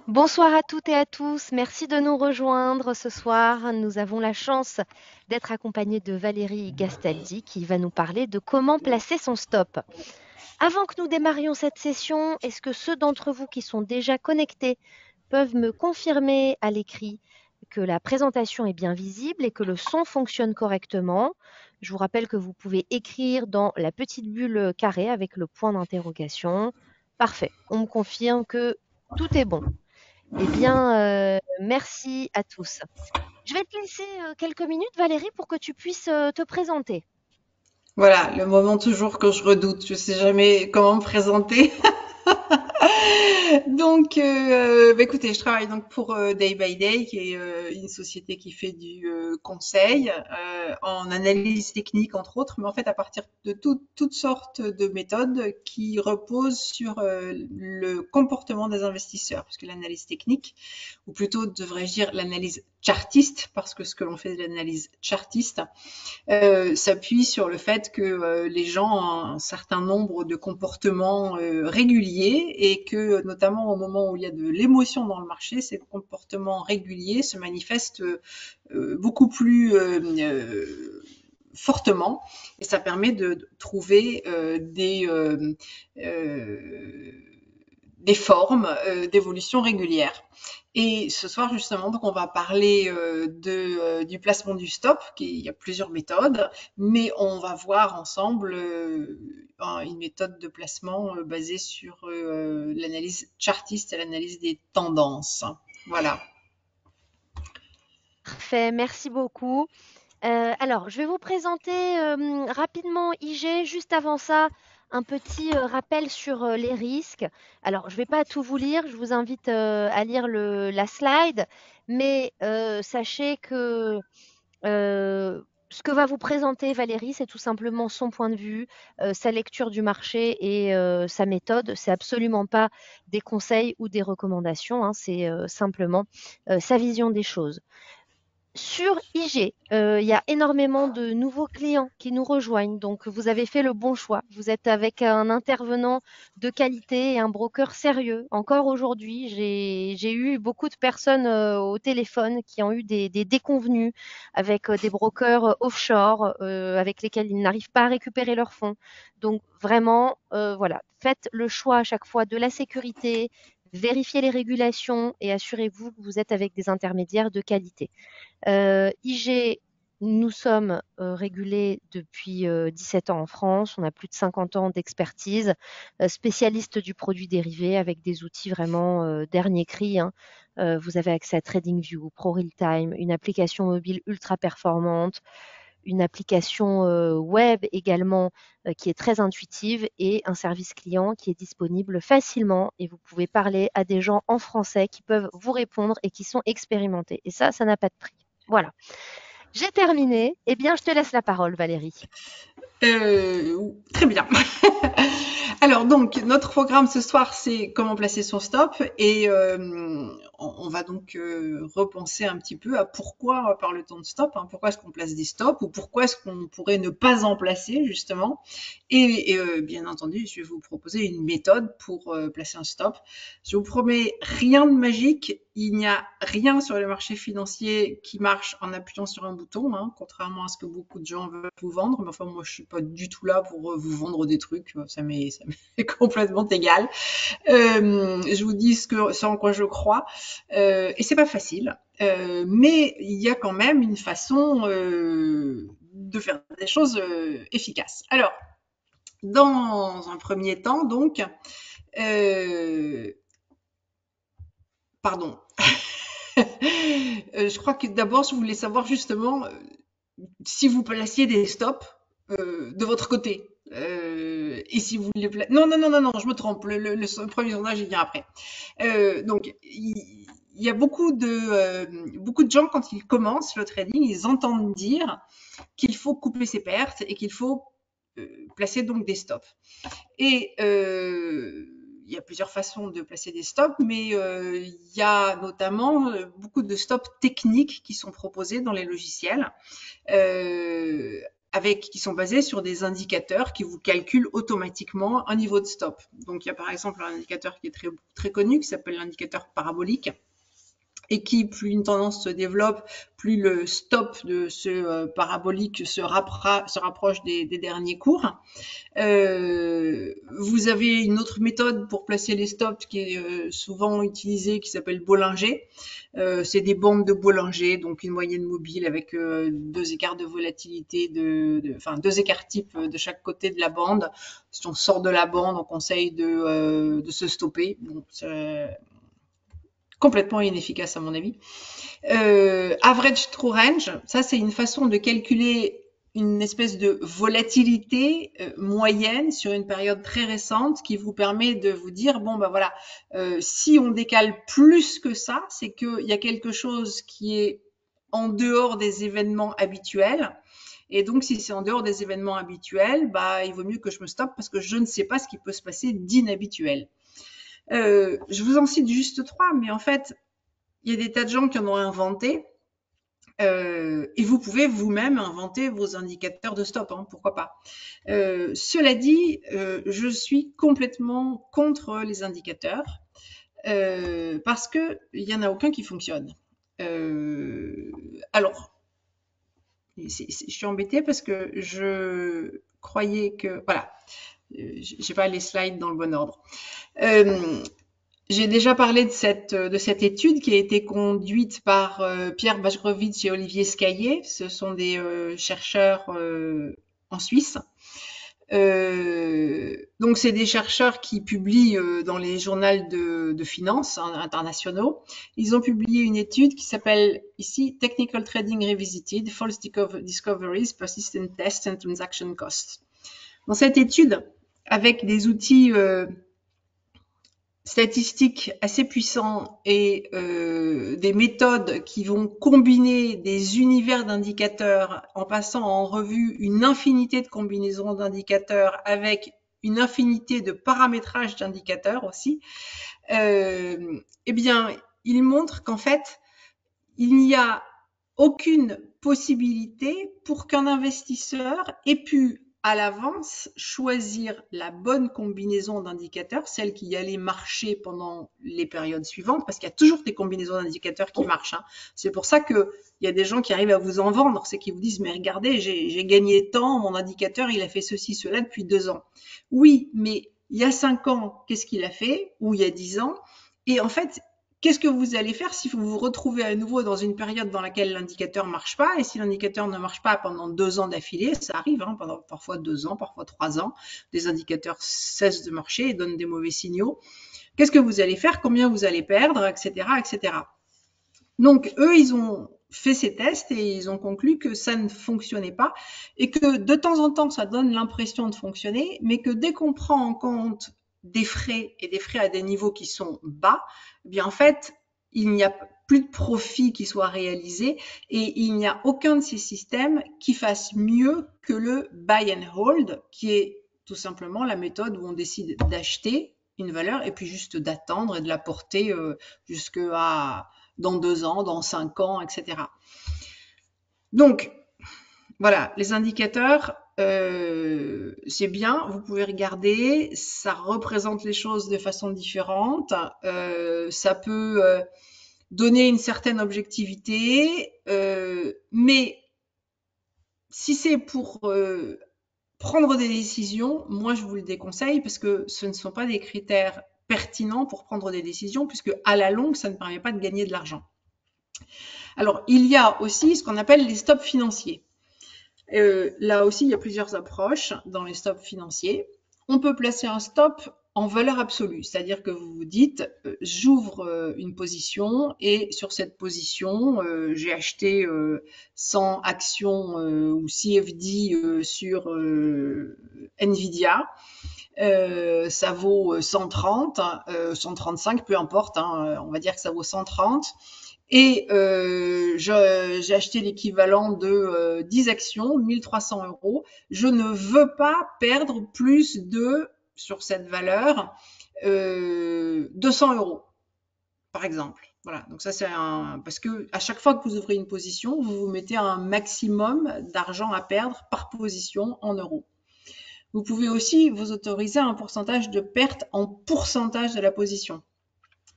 Bonsoir à toutes et à tous. Merci de nous rejoindre ce soir. Nous avons la chance d'être accompagnés de Valérie Gastaldi qui va nous parler de comment placer son stop. Avant que nous démarrions cette session, est-ce que ceux d'entre vous qui sont déjà connectés peuvent me confirmer à l'écrit que la présentation est bien visible et que le son fonctionne correctement? Je vous rappelle que vous pouvez écrire dans la petite bulle carrée avec le point d'interrogation. Parfait. On me confirme que tout est bon. Eh bien, merci à tous. Je vais te laisser quelques minutes, Valérie, pour que tu puisses te présenter. Voilà, le moment toujours que je redoute. Je sais jamais comment me présenter. Donc, écoutez, je travaille donc pour Day by Day, qui est une société qui fait du conseil en analyse technique, entre autres, mais en fait à partir de toutes sortes de méthodes qui reposent sur le comportement des investisseurs, puisque l'analyse technique, ou plutôt devrais-je dire l'analyse chartiste, parce que ce que l'on fait de l'analyse chartiste, s'appuie sur le fait que les gens ont un certain nombre de comportements réguliers et que notamment au moment où il y a de l'émotion dans le marché, ces comportements réguliers se manifestent beaucoup plus fortement et ça permet de trouver des formes d'évolution régulière. Et ce soir, justement, donc on va parler du placement du stop. Il y a plusieurs méthodes, mais on va voir ensemble une méthode de placement basée sur l'analyse chartiste et l'analyse des tendances. Voilà. Parfait, merci beaucoup. Alors, je vais vous présenter rapidement IG. Juste avant ça, un petit rappel sur les risques. Alors, je ne vais pas tout vous lire, je vous invite à lire la slide, mais sachez que ce que va vous présenter Valérie, c'est tout simplement son point de vue, sa lecture du marché et sa méthode. C'est absolument pas des conseils ou des recommandations, hein, c'est simplement sa vision des choses. Sur IG, il y a énormément de nouveaux clients qui nous rejoignent, donc vous avez fait le bon choix. Vous êtes avec un intervenant de qualité et un broker sérieux. Encore aujourd'hui, j'ai eu beaucoup de personnes au téléphone qui ont eu des déconvenues avec des brokers offshore avec lesquels ils n'arrivent pas à récupérer leurs fonds. Donc vraiment, voilà, faites le choix à chaque fois de la sécurité, vérifiez les régulations et assurez-vous que vous êtes avec des intermédiaires de qualité. IG, nous sommes régulés depuis 17 ans en France. On a plus de 50 ans d'expertise, spécialiste du produit dérivé avec des outils vraiment dernier cri, hein. Vous avez accès à TradingView, ProRealTime, une application mobile ultra performante, une application web également qui est très intuitive et un service client qui est disponible facilement et vous pouvez parler à des gens en français qui peuvent vous répondre et qui sont expérimentés. Et ça n'a pas de prix. Voilà. J'ai terminé. Eh bien, je te laisse la parole, Valérie. Très bien. Alors donc notre programme ce soir c'est comment placer son stop et on va donc repenser un petit peu à pourquoi parle-t-on de stop, hein, pourquoi est-ce qu'on place des stops ou pourquoi est-ce qu'on pourrait ne pas en placer justement et bien entendu je vais vous proposer une méthode pour placer un stop. Je vous promets rien de magique, il n'y a rien sur les marchés financiers qui marche en appuyant sur un bouton, hein, contrairement à ce que beaucoup de gens veulent vous vendre. Mais enfin, moi, je suis pas du tout là pour vous vendre des trucs. Ça m'est complètement égal. Je vous dis ce en quoi je crois, et c'est pas facile. Mais il y a quand même une façon de faire des choses efficaces. Alors, dans un premier temps, donc, euh, pardon. Je crois que d'abord, je voulais savoir justement si vous placiez des stops de votre côté. Et si vous les non, non, non, non, non, je me trompe. Le premier sondage, il vient après. Donc, il y a beaucoup de gens, quand ils commencent le trading, ils entendent dire qu'il faut couper ses pertes et qu'il faut placer donc des stops. Et il y a plusieurs façons de placer des stops, mais il y a notamment beaucoup de stops techniques qui sont proposés dans les logiciels. qui sont basés sur des indicateurs qui vous calculent automatiquement un niveau de stop. Donc, il y a par exemple un indicateur qui est très, très connu, qui s'appelle l'indicateur parabolique, et qui, plus une tendance se développe, plus le stop de ce parabolique se rapproche des derniers cours. Vous avez une autre méthode pour placer les stops qui est souvent utilisée, qui s'appelle Bollinger. C'est des bandes de Bollinger, donc une moyenne mobile avec deux écarts de volatilité, enfin deux écarts types de chaque côté de la bande. Si on sort de la bande, on conseille de se stopper. Bon, complètement inefficace à mon avis. Average true range, ça c'est une façon de calculer une espèce de volatilité moyenne sur une période très récente qui vous permet de vous dire bon ben voilà, si on décale plus que ça, c'est qu'il y a quelque chose qui est en dehors des événements habituels. Et donc, si c'est en dehors des événements habituels, bah, il vaut mieux que je me stoppe parce que je ne sais pas ce qui peut se passer d'inhabituel. Je vous en cite juste 3, mais en fait, il y a des tas de gens qui en ont inventé. Et vous pouvez vous-même inventer vos indicateurs de stop, hein, pourquoi pas. Cela dit, je suis complètement contre les indicateurs parce que il y en a aucun qui fonctionne. Alors, je suis embêtée parce que je croyais que voilà, j'ai pas les slides dans le bon ordre. J'ai déjà parlé de cette étude qui a été conduite par Pierre Bajrovitch et Olivier Scaillé. Ce sont des chercheurs en Suisse. Donc, c'est des chercheurs qui publient dans les journaux de finance internationaux. Ils ont publié une étude qui s'appelle ici Technical Trading Revisited, False Discoveries, Persistent Tests and Transaction Costs. Dans cette étude, avec des outils statistiques assez puissants et des méthodes qui vont combiner des univers d'indicateurs en passant en revue une infinité de combinaisons d'indicateurs avec une infinité de paramétrages d'indicateurs aussi, eh bien, il montre qu'en fait, il n'y a aucune possibilité pour qu'un investisseur ait pu à l'avance choisir la bonne combinaison d'indicateurs, celle qui allait marcher pendant les périodes suivantes, parce qu'il y a toujours des combinaisons d'indicateurs qui marchent. Hein. C'est pour ça qu'il y a des gens qui arrivent à vous en vendre, c'est qu'ils vous disent mais regardez, j'ai gagné tant, mon indicateur il a fait ceci, cela depuis 2 ans. Oui, mais il y a 5 ans, qu'est-ce qu'il a fait? Ou il y a 10 ans? Et en fait, qu'est-ce que vous allez faire si vous vous retrouvez à nouveau dans une période dans laquelle l'indicateur ne marche pas? Et si l'indicateur ne marche pas pendant 2 ans d'affilée, ça arrive, hein, pendant parfois 2 ans, parfois 3 ans, des indicateurs cessent de marcher et donnent des mauvais signaux. Qu'est-ce que vous allez faire? Combien vous allez perdre, etc., etc. Donc, eux, ils ont fait ces tests et ils ont conclu que ça ne fonctionnait pas et que de temps en temps, ça donne l'impression de fonctionner, mais que dès qu'on prend en compte des frais et des frais à des niveaux qui sont bas, eh bien en fait, il n'y a plus de profit qui soit réalisé et il n'y a aucun de ces systèmes qui fasse mieux que le buy and hold, qui est tout simplement la méthode où on décide d'acheter une valeur et puis juste d'attendre et de la porter jusqu'à dans 2 ans, dans 5 ans, etc. Donc, voilà, les indicateurs, c'est bien, vous pouvez regarder, ça représente les choses de façon différente, ça peut donner une certaine objectivité, mais si c'est pour prendre des décisions, moi je vous le déconseille parce que ce ne sont pas des critères pertinents pour prendre des décisions puisque à la longue, ça ne permet pas de gagner de l'argent. Alors, il y a aussi ce qu'on appelle les stops financiers. Là aussi, il y a plusieurs approches dans les stops financiers. On peut placer un stop en valeur absolue, c'est-à-dire que vous vous dites, j'ouvre une position et sur cette position, j'ai acheté 100 actions ou CFD sur Nvidia. Ça vaut 130, 135, peu importe, hein, on va dire que ça vaut 130. Et j'ai acheté l'équivalent de 10 actions, 1300 euros. Je ne veux pas perdre plus de, sur cette valeur, 200 euros, par exemple. Voilà, donc ça c'est parce que à chaque fois que vous ouvrez une position, vous vous mettez un maximum d'argent à perdre par position en euros. Vous pouvez aussi vous autoriser un pourcentage de perte en pourcentage de la position.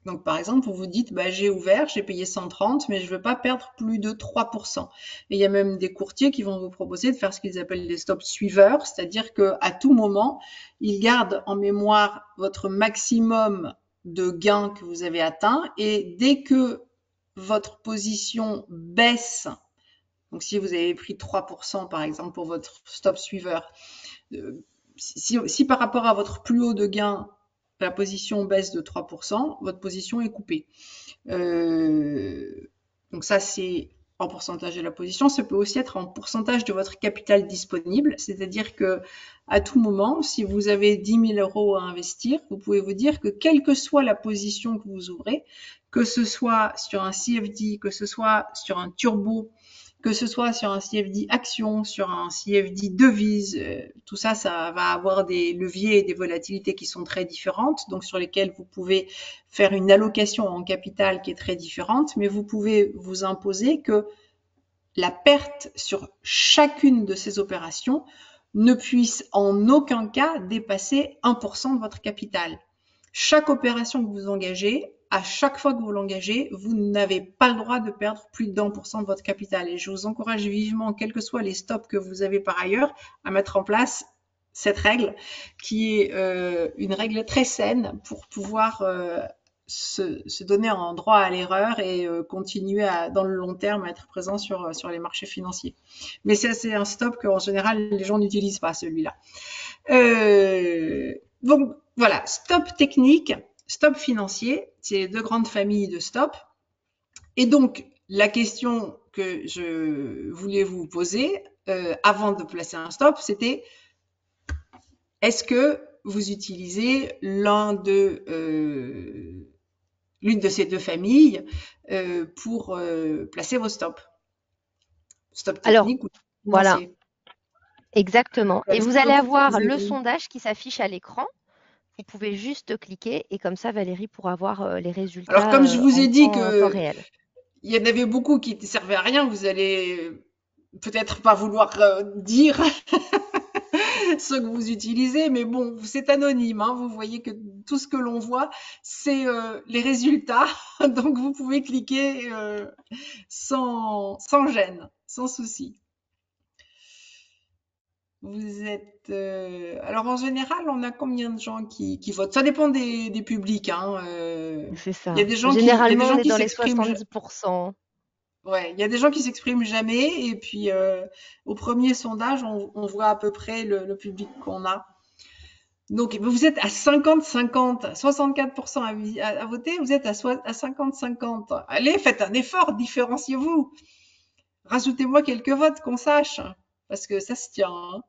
Donc, par exemple, vous vous dites, bah, j'ai ouvert, j'ai payé 130, mais je ne veux pas perdre plus de 3%. Et il y a même des courtiers qui vont vous proposer de faire ce qu'ils appellent des stops suiveurs, c'est-à-dire qu'à tout moment, ils gardent en mémoire votre maximum de gains que vous avez atteint et dès que votre position baisse, donc si vous avez pris 3% par exemple pour votre stop suiveur, si par rapport à votre plus haut de gain, la position baisse de 3%, votre position est coupée. Donc ça, c'est en pourcentage de la position. Ça peut aussi être en pourcentage de votre capital disponible, c'est-à-dire que à tout moment, si vous avez 10 000 euros à investir, vous pouvez vous dire que quelle que soit la position que vous ouvrez, que ce soit sur un CFD, que ce soit sur un turbo, que ce soit sur un CFD action, sur un CFD devise, tout ça, ça va avoir des leviers et des volatilités qui sont très différentes, donc sur lesquelles vous pouvez faire une allocation en capital qui est très différente, mais vous pouvez vous imposer que la perte sur chacune de ces opérations ne puisse en aucun cas dépasser 1% de votre capital. Chaque opération que vous engagez, à chaque fois que vous l'engagez, vous n'avez pas le droit de perdre plus d'1% de votre capital. Et je vous encourage vivement, quels que soient les stops que vous avez par ailleurs, à mettre en place cette règle, qui est une règle très saine pour pouvoir se donner un droit à l'erreur et continuer dans le long terme à être présent sur les marchés financiers. Mais ça, c'est un stop qu'en général, les gens n'utilisent pas, celui-là. Donc voilà, stop technique, stop financier, c'est les deux grandes familles de stop. Et donc, la question que je voulais vous poser avant de placer un stop, c'était est-ce que vous utilisez l'une de ces deux familles pour placer vos stops? Stop Alors, technique ou voilà, financier? exactement. Et vous allez avoir le Proposez-vous? sondage qui s'affiche à l'écran. Vous pouvez juste cliquer et comme ça, Valérie pourra voir les Alors, résultats comme je vous ai dit en temps que réel. il y en avait beaucoup qui ne servaient à rien, vous allez peut-être pas vouloir dire ce que vous utilisez, mais bon, c'est anonyme. Hein, vous voyez que tout ce que l'on voit, c'est les résultats. Donc, vous pouvez cliquer sans gêne, sans souci. Vous êtes. Alors, en général, on a combien de gens qui votent? Ça dépend des publics. Hein, C'est il y a ça. des gens il y a des Généralement, on gens est qui dans les s'expriment. 70%. Ouais, il y a des gens qui s'expriment jamais et puis au premier sondage, on voit à peu près le public qu'on a. Donc vous êtes à 50-50, 64% à voter, vous êtes à 50-50. Allez, faites un effort, différenciez-vous. Rajoutez-moi quelques votes qu'on sache, parce que ça se tient. Hein.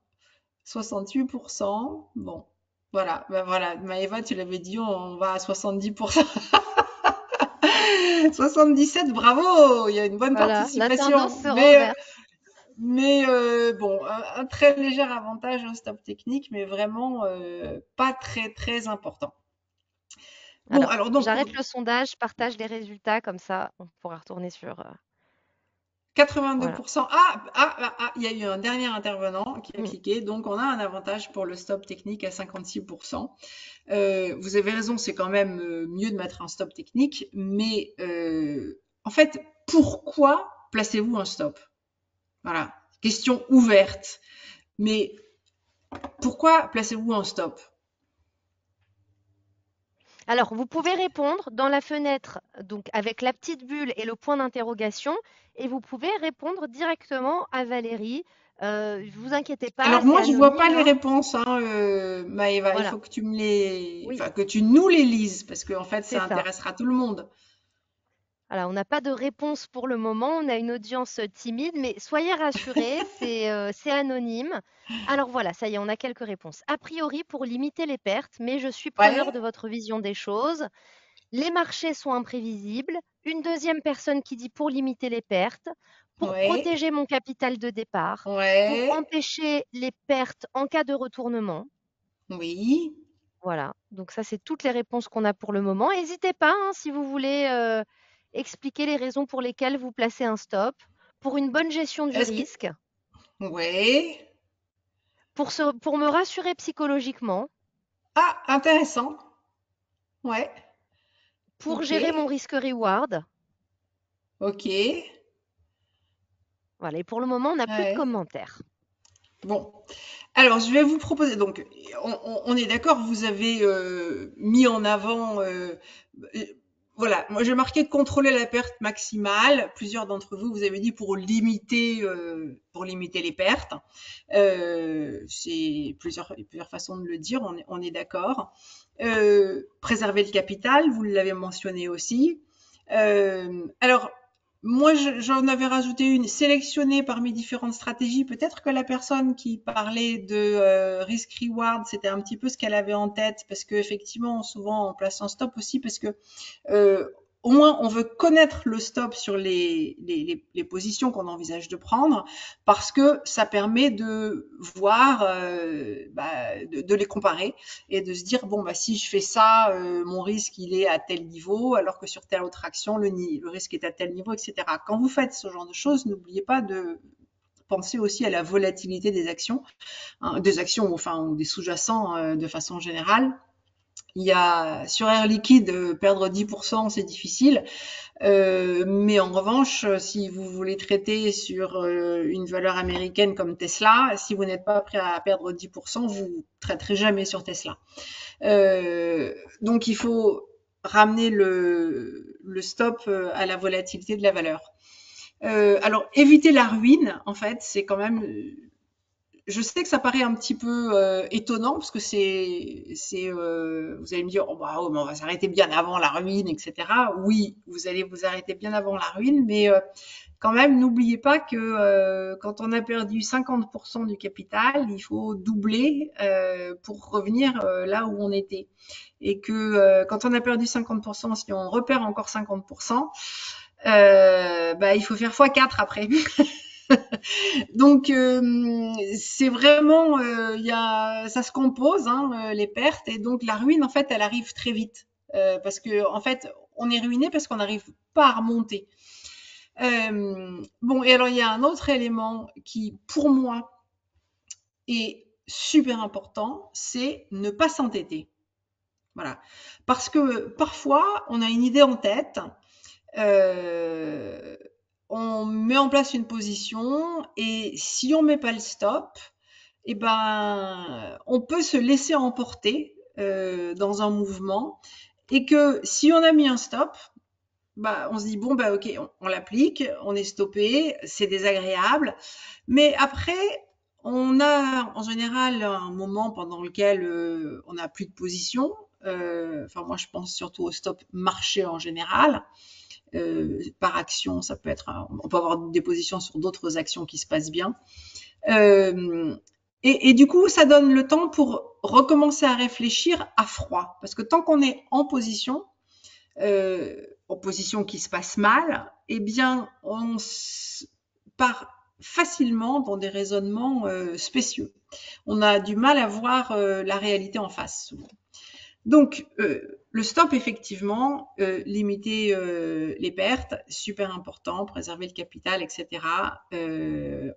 68%, bon, voilà, ben voilà, Maëva, tu l'avais dit, on va à 70%. 77, bravo, il y a une bonne Voilà, la tendance participation. se renverse. Mais bon, un très léger avantage au stop technique, mais vraiment pas très très important. Bon, Alors, alors donc j'arrête le sondage, partage les résultats, comme ça, on pourra retourner sur. Voilà. 82%. Il y a eu un dernier intervenant qui a Mm. cliqué, donc on a un avantage pour le stop technique à 56%. Vous avez raison, c'est quand même mieux de mettre un stop technique, mais en fait, pourquoi placez-vous un stop? Voilà, question ouverte. Mais pourquoi placez-vous un stop? Alors, vous pouvez répondre dans la fenêtre, donc avec la petite bulle et le point d'interrogation, et vous pouvez répondre directement à Valérie. Vous inquiétez pas, Alors c'est moi, je vois pas anonyme, les hein. réponses, hein, Maëva. Il Voilà, faut que enfin, que tu nous les lises, parce qu'en fait, c'est ça ça. intéressera tout le monde. Voilà, on n'a pas de réponse pour le moment, on a une audience timide, mais soyez rassurés, c'est anonyme. Alors voilà, ça y est, on a quelques réponses. A priori, pour limiter les pertes, mais je suis preneur de Ouais, votre vision des choses. Les marchés sont imprévisibles. Une deuxième personne qui dit pour limiter les pertes, pour ouais, protéger mon capital de départ, pour ouais, empêcher les pertes en cas de retournement. oui. Voilà, donc ça, c'est toutes les réponses qu'on a pour le moment. N'hésitez pas, hein, si vous voulez expliquer les raisons pour lesquelles vous placez un stop, pour une bonne gestion du Est-ce que... risque, Ouais. pour me rassurer psychologiquement, Ah, intéressant. Ouais. pour Ok. gérer mon risque-reward. Ok. Voilà, et pour le moment, on n'a plus de Ouais. commentaires. Bon. Alors, je vais vous proposer. Donc, on est d'accord, vous avez mis en avant. Euh, voilà, moi j'ai marqué contrôler la perte maximale. Plusieurs d'entre vous, vous avez dit pour limiter les pertes. C'est plusieurs façons de le dire, on est d'accord. Préserver le capital, vous l'avez mentionné aussi. Alors, moi, j'en avais rajouté une, sélectionner parmi différentes stratégies. Peut-être que la personne qui parlait de risk-reward, c'était un petit peu ce qu'elle avait en tête, parce que effectivement, souvent, on place un stop aussi, parce que euh, au moins, on veut connaître le stop sur les positions qu'on envisage de prendre, parce que ça permet de voir, de les comparer et de se dire bon bah si je fais ça, mon risque il est à tel niveau, alors que sur telle autre action le risque est à tel niveau, etc. Quand vous faites ce genre de choses, n'oubliez pas de penser aussi à la volatilité des actions enfin ou des sous-jacents de façon générale. Il y a sur Air Liquide perdre 10% c'est difficile, mais en revanche si vous voulez traiter sur une valeur américaine comme Tesla, si vous n'êtes pas prêt à perdre 10%, vous traiterez jamais sur Tesla. Donc il faut ramener le stop à la volatilité de la valeur. Alors éviter la ruine, en fait, c'est quand même. Je sais que ça paraît un petit peu étonnant parce que vous allez me dire, oh, bah, oh, mais on va s'arrêter bien avant la ruine, etc. Oui, vous allez vous arrêter bien avant la ruine, mais quand même, n'oubliez pas que quand on a perdu 50% du capital, il faut doubler pour revenir là où on était. Et que quand on a perdu 50%, si on repère encore 50%, il faut faire x4 après. Donc c'est vraiment, ça se compose, hein, les pertes, et donc la ruine en fait, elle arrive très vite parce que en fait, on est ruiné parce qu'on n'arrive pas à remonter. Bon, et alors il y a un autre élément qui, pour moi, est super important, c'est ne pas s'entêter. Voilà, parce que parfois on a une idée en tête. Euh, on met en place une position et si on met pas le stop, eh ben, on peut se laisser emporter dans un mouvement et que si on a mis un stop, bah, on se dit bon bah ok, on l'applique, on est stoppé, c'est désagréable, mais après on a en général un moment pendant lequel on n'a plus de position. Enfin moi je pense surtout au stop marché en général. Par action, ça peut être, on peut avoir des positions sur d'autres actions qui se passent bien. Euh, et du coup, ça donne le temps pour recommencer à réfléchir à froid. Parce que tant qu'on est en position qui se passe mal, eh bien, on part facilement dans des raisonnements spécieux. On a du mal à voir la réalité en face, souvent. Donc, le stop, effectivement, limiter les pertes, super important, préserver le capital, etc.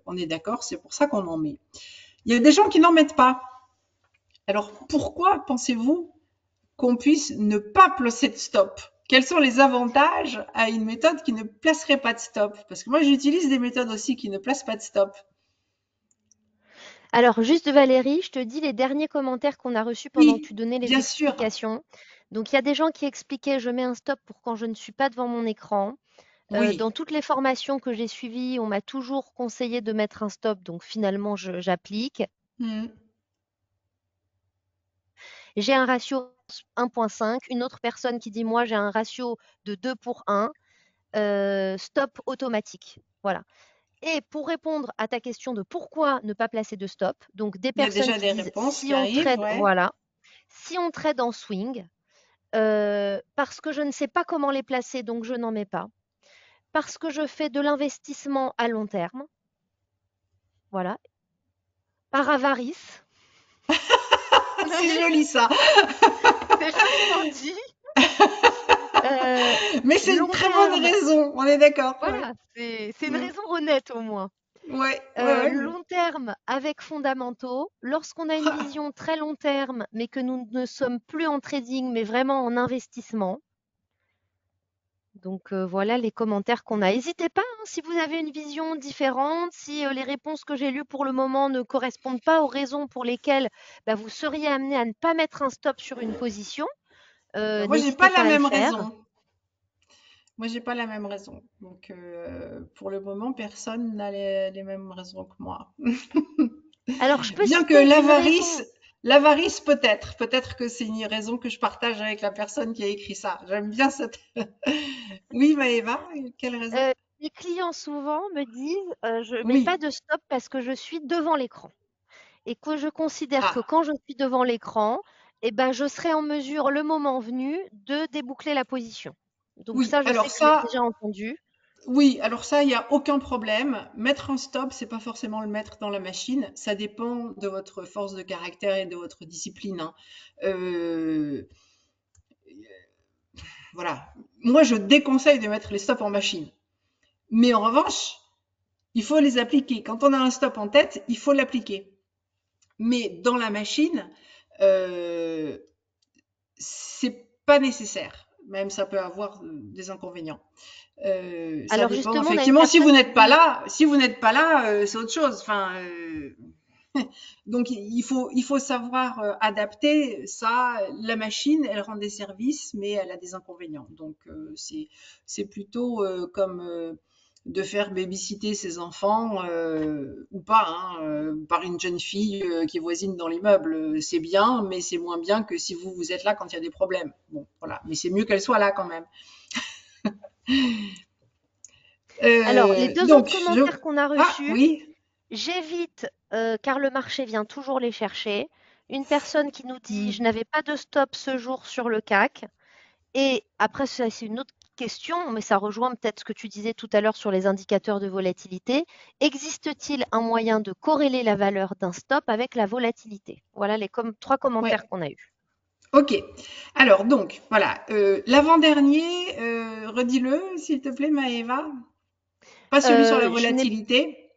On est d'accord, c'est pour ça qu'on en met. Il y a des gens qui n'en mettent pas. Alors, pourquoi pensez-vous qu'on puisse ne pas placer de stop? Quels sont les avantages à une méthode qui ne placerait pas de stop? Parce que moi, j'utilise des méthodes aussi qui ne placent pas de stop. Alors, juste Valérie, je te dis les derniers commentaires qu'on a reçus pendant que Oui, tu donnais les bien sûr. explications. Donc, il y a des gens qui expliquaient, je mets un stop pour quand je ne suis pas devant mon écran. Oui. Dans toutes les formations que j'ai suivies, on m'a toujours conseillé de mettre un stop, donc finalement, j'applique. Mmh. J'ai un ratio 1,5. Une autre personne qui dit, moi, j'ai un ratio de 2 pour 1. Stop automatique. Voilà. Et pour répondre à ta question de pourquoi ne pas placer de stop, donc des Il y a personnes déjà qui des disent réponses si qui on arrivent, trade, ouais. voilà, si on trade en swing, parce que je ne sais pas comment les placer, donc je n'en mets pas. Parce que je fais de l'investissement à long terme, voilà, par avarice, C'est joli ça. c'est joliment dit. Mais c'est une Long très bonne terme, raison, on est d'accord. Ouais. voilà, c'est une Mm. raison honnête au moins. Ouais, ouais, ouais. Long terme avec fondamentaux. Lorsqu'on a une vision très long terme, mais que nous ne sommes plus en trading, mais vraiment en investissement. Donc voilà les commentaires qu'on a. N'hésitez pas, hein, si vous avez une vision différente, si les réponses que j'ai lues pour le moment ne correspondent pas aux raisons pour lesquelles bah, vous seriez amené à ne pas mettre un stop sur une position, Bah, moi, j'ai pas n'hésitez la pas à le même faire. raison. Moi, j'ai pas la même raison. Donc, pour le moment, personne n'a les mêmes raisons que moi. Alors je peux Bien que citer une raison. l'avarice peut-être que c'est une raison que je partage avec la personne qui a écrit ça. J'aime bien cette. Oui, Maëva, quelle raison? Les clients souvent me disent, je mets pas Oui. de stop parce que je suis devant l'écran. Et que je considère que Ah, quand je suis devant l'écran, eh ben, je serai en mesure, le moment venu, de déboucler la position. Donc oui. ça, je sais que je l'ai déjà entendu. Oui, alors ça, il y a aucun problème. Mettre un stop, c'est pas forcément le mettre dans la machine. Ça dépend de votre force de caractère et de votre discipline, hein. Euh, voilà. Moi, je déconseille de mettre les stops en machine. Mais en revanche, il faut les appliquer. Quand on a un stop en tête, il faut l'appliquer. Mais dans la machine, euh, c'est pas nécessaire. Même ça peut avoir des inconvénients. Ça Alors dépend justement, on a une effectivement. Si vous personne qui n'êtes pas dit, là, c'est autre chose. Enfin, donc il faut savoir adapter ça. La machine, elle rend des services, mais elle a des inconvénients. Donc c'est plutôt comme de faire babysitter ses enfants ou pas, hein, par une jeune fille qui est voisine dans l'immeuble. C'est bien, mais c'est moins bien que si vous êtes là quand il y a des problèmes. Bon, voilà. Mais c'est mieux qu'elle soit là quand même. alors les deux autres Donc, commentaires qu'on a ah reçus, oui. j'évite car le marché vient toujours les chercher. Une personne qui nous dit, Hmm. je n'avais pas de stop ce jour sur le CAC. Et après, ça, c'est une autre question, mais ça rejoint peut-être ce que tu disais tout à l'heure sur les indicateurs de volatilité. Existe-t-il un moyen de corréler la valeur d'un stop avec la volatilité? Voilà les trois commentaires Ouais. qu'on a eus. Ok. Alors donc voilà, l'avant-dernier, redis-le s'il te plaît, Maëva. Pas celui sur la Je n'ai volatilité.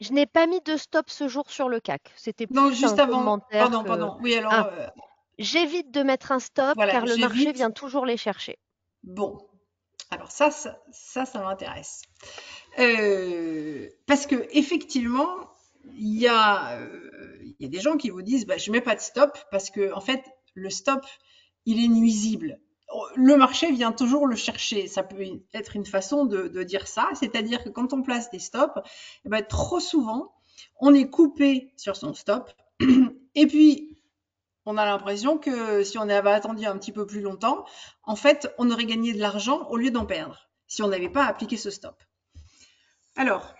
je n'ai pas mis de stop ce jour sur le CAC. C'était Non, plus juste un avant. commentaire Pardon, que pardon. Oui, alors ah, j'évite de mettre un stop voilà, car le marché j'évite. vient toujours les chercher. Bon, alors ça m'intéresse. Parce que effectivement, il y a des gens qui vous disent, bah, je mets pas de stop parce que en fait, le stop, il est nuisible. Le marché vient toujours le chercher. Ça peut être une façon de dire ça, c'est-à-dire que quand on place des stops, eh ben, trop souvent, on est coupé sur son stop, et puis on a l'impression que si on avait attendu un petit peu plus longtemps, en fait, on aurait gagné de l'argent au lieu d'en perdre, si on n'avait pas appliqué ce stop. Alors,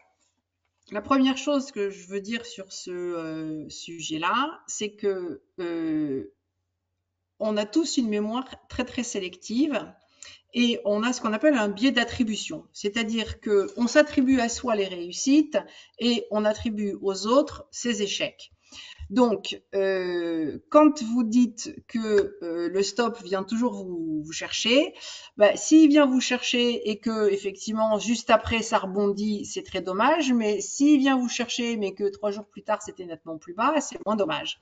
la première chose que je veux dire sur ce sujet-là, c'est que on a tous une mémoire très très sélective et on a ce qu'on appelle un biais d'attribution, c'est-à-dire que on s'attribue à soi les réussites et on attribue aux autres ses échecs. Donc, quand vous dites que le stop vient toujours vous chercher, bah, s'il vient vous chercher et que effectivement juste après ça rebondit, c'est très dommage. Mais s'il vient vous chercher, mais que 3 jours plus tard c'était nettement plus bas, c'est moins dommage.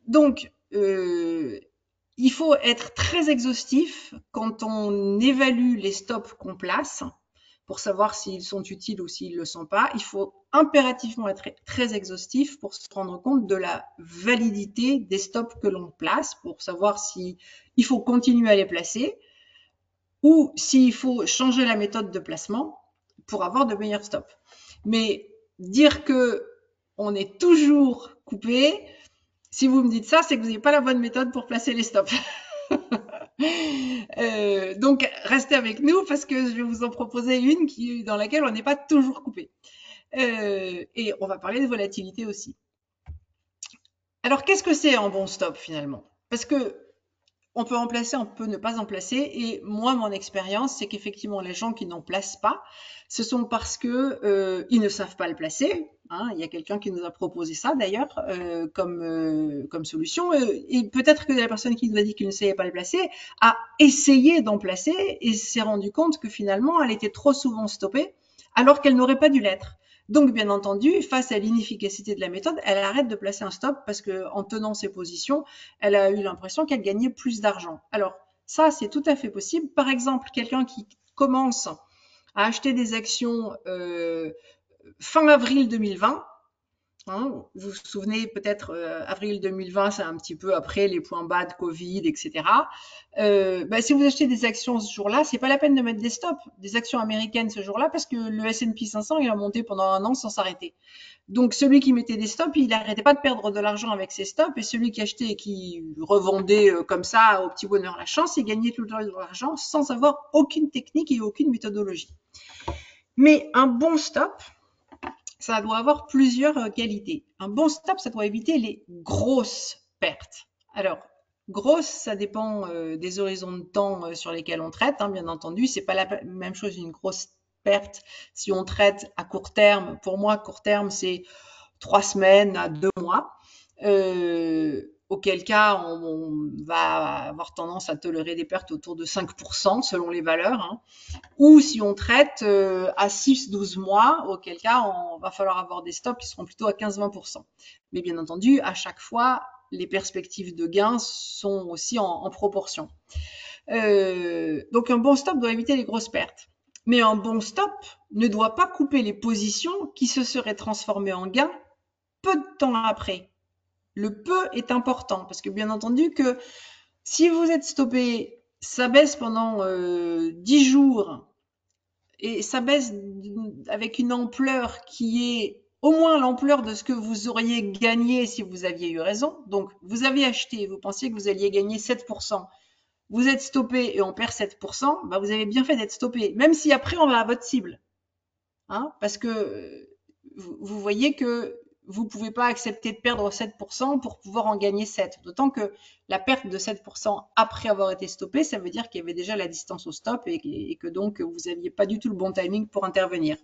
Donc, il faut être très exhaustif quand on évalue les stops qu'on place pour savoir s'ils sont utiles ou s'ils ne le sont pas. Il faut impérativement être très exhaustif pour se rendre compte de la validité des stops que l'on place, pour savoir si il faut continuer à les placer ou s'il faut changer la méthode de placement pour avoir de meilleurs stops. Mais dire que on est toujours coupé, si vous me dites ça, c'est que vous n'avez pas la bonne méthode pour placer les stops. Donc, restez avec nous parce que je vais vous en proposer une dans laquelle on n'est pas toujours coupé. Et on va parler de volatilité aussi. Alors, qu'est-ce que c'est un bon stop finalement? Parce que On peut en placer, on peut ne pas en placer. Et moi, mon expérience, c'est qu'effectivement, les gens qui n'en placent pas, ce sont parce que ils ne savent pas le placer. Hein. Il y a quelqu'un qui nous a proposé ça d'ailleurs comme solution. Et peut-être que la personne qui nous a dit qu'il ne savait pas le placer a essayé d'en placer et s'est rendu compte que finalement, elle était trop souvent stoppée alors qu'elle n'aurait pas dû l'être. Donc, bien entendu, face à l'inefficacité de la méthode, elle arrête de placer un stop parce que en tenant ses positions, elle a eu l'impression qu'elle gagnait plus d'argent. Alors, ça, c'est tout à fait possible. Par exemple, quelqu'un qui commence à acheter des actions fin avril 2020, hein, vous vous souvenez peut-être, avril 2020, c'est un petit peu après les points bas de Covid, etc. Si vous achetez des actions ce jour-là, c'est pas la peine de mettre des stops, des actions américaines ce jour-là, parce que le S&P 500, il a monté pendant un an sans s'arrêter. Donc celui qui mettait des stops, il n'arrêtait pas de perdre de l'argent avec ses stops, et celui qui achetait et qui revendait comme ça au petit bonheur la chance, il gagnait tout le temps de l'argent sans avoir aucune technique et aucune méthodologie. Mais un bon stop, ça doit avoir plusieurs qualités. Un bon stop, ça doit éviter les grosses pertes. Alors, grosse, ça dépend des horizons de temps sur lesquels on traite, hein, bien entendu. C'est pas la même chose une grosse perte si on traite à court terme. Pour moi, court terme, c'est 3 semaines à 2 mois. Auquel cas, on va avoir tendance à tolérer des pertes autour de 5% selon les valeurs. Hein. Ou si on traite à 6-12 mois, auquel cas, on va falloir avoir des stops qui seront plutôt à 15-20%. Mais bien entendu, à chaque fois, les perspectives de gains sont aussi en proportion. Donc un bon stop doit éviter les grosses pertes. Mais un bon stop ne doit pas couper les positions qui se seraient transformées en gains peu de temps après. Le peu est important parce que bien entendu que si vous êtes stoppé, ça baisse pendant 10 jours et ça baisse avec une ampleur qui est au moins l'ampleur de ce que vous auriez gagné si vous aviez eu raison. Donc, vous avez acheté, vous pensiez que vous alliez gagner 7%. Vous êtes stoppé et on perd 7%, bah vous avez bien fait d'être stoppé, même si après on va à votre cible. Hein, parce que vous voyez que vous ne pouvez pas accepter de perdre 7% pour pouvoir en gagner 7. D'autant que la perte de 7% après avoir été stoppé, ça veut dire qu'il y avait déjà la distance au stop et que donc vous n'aviez pas du tout le bon timing pour intervenir.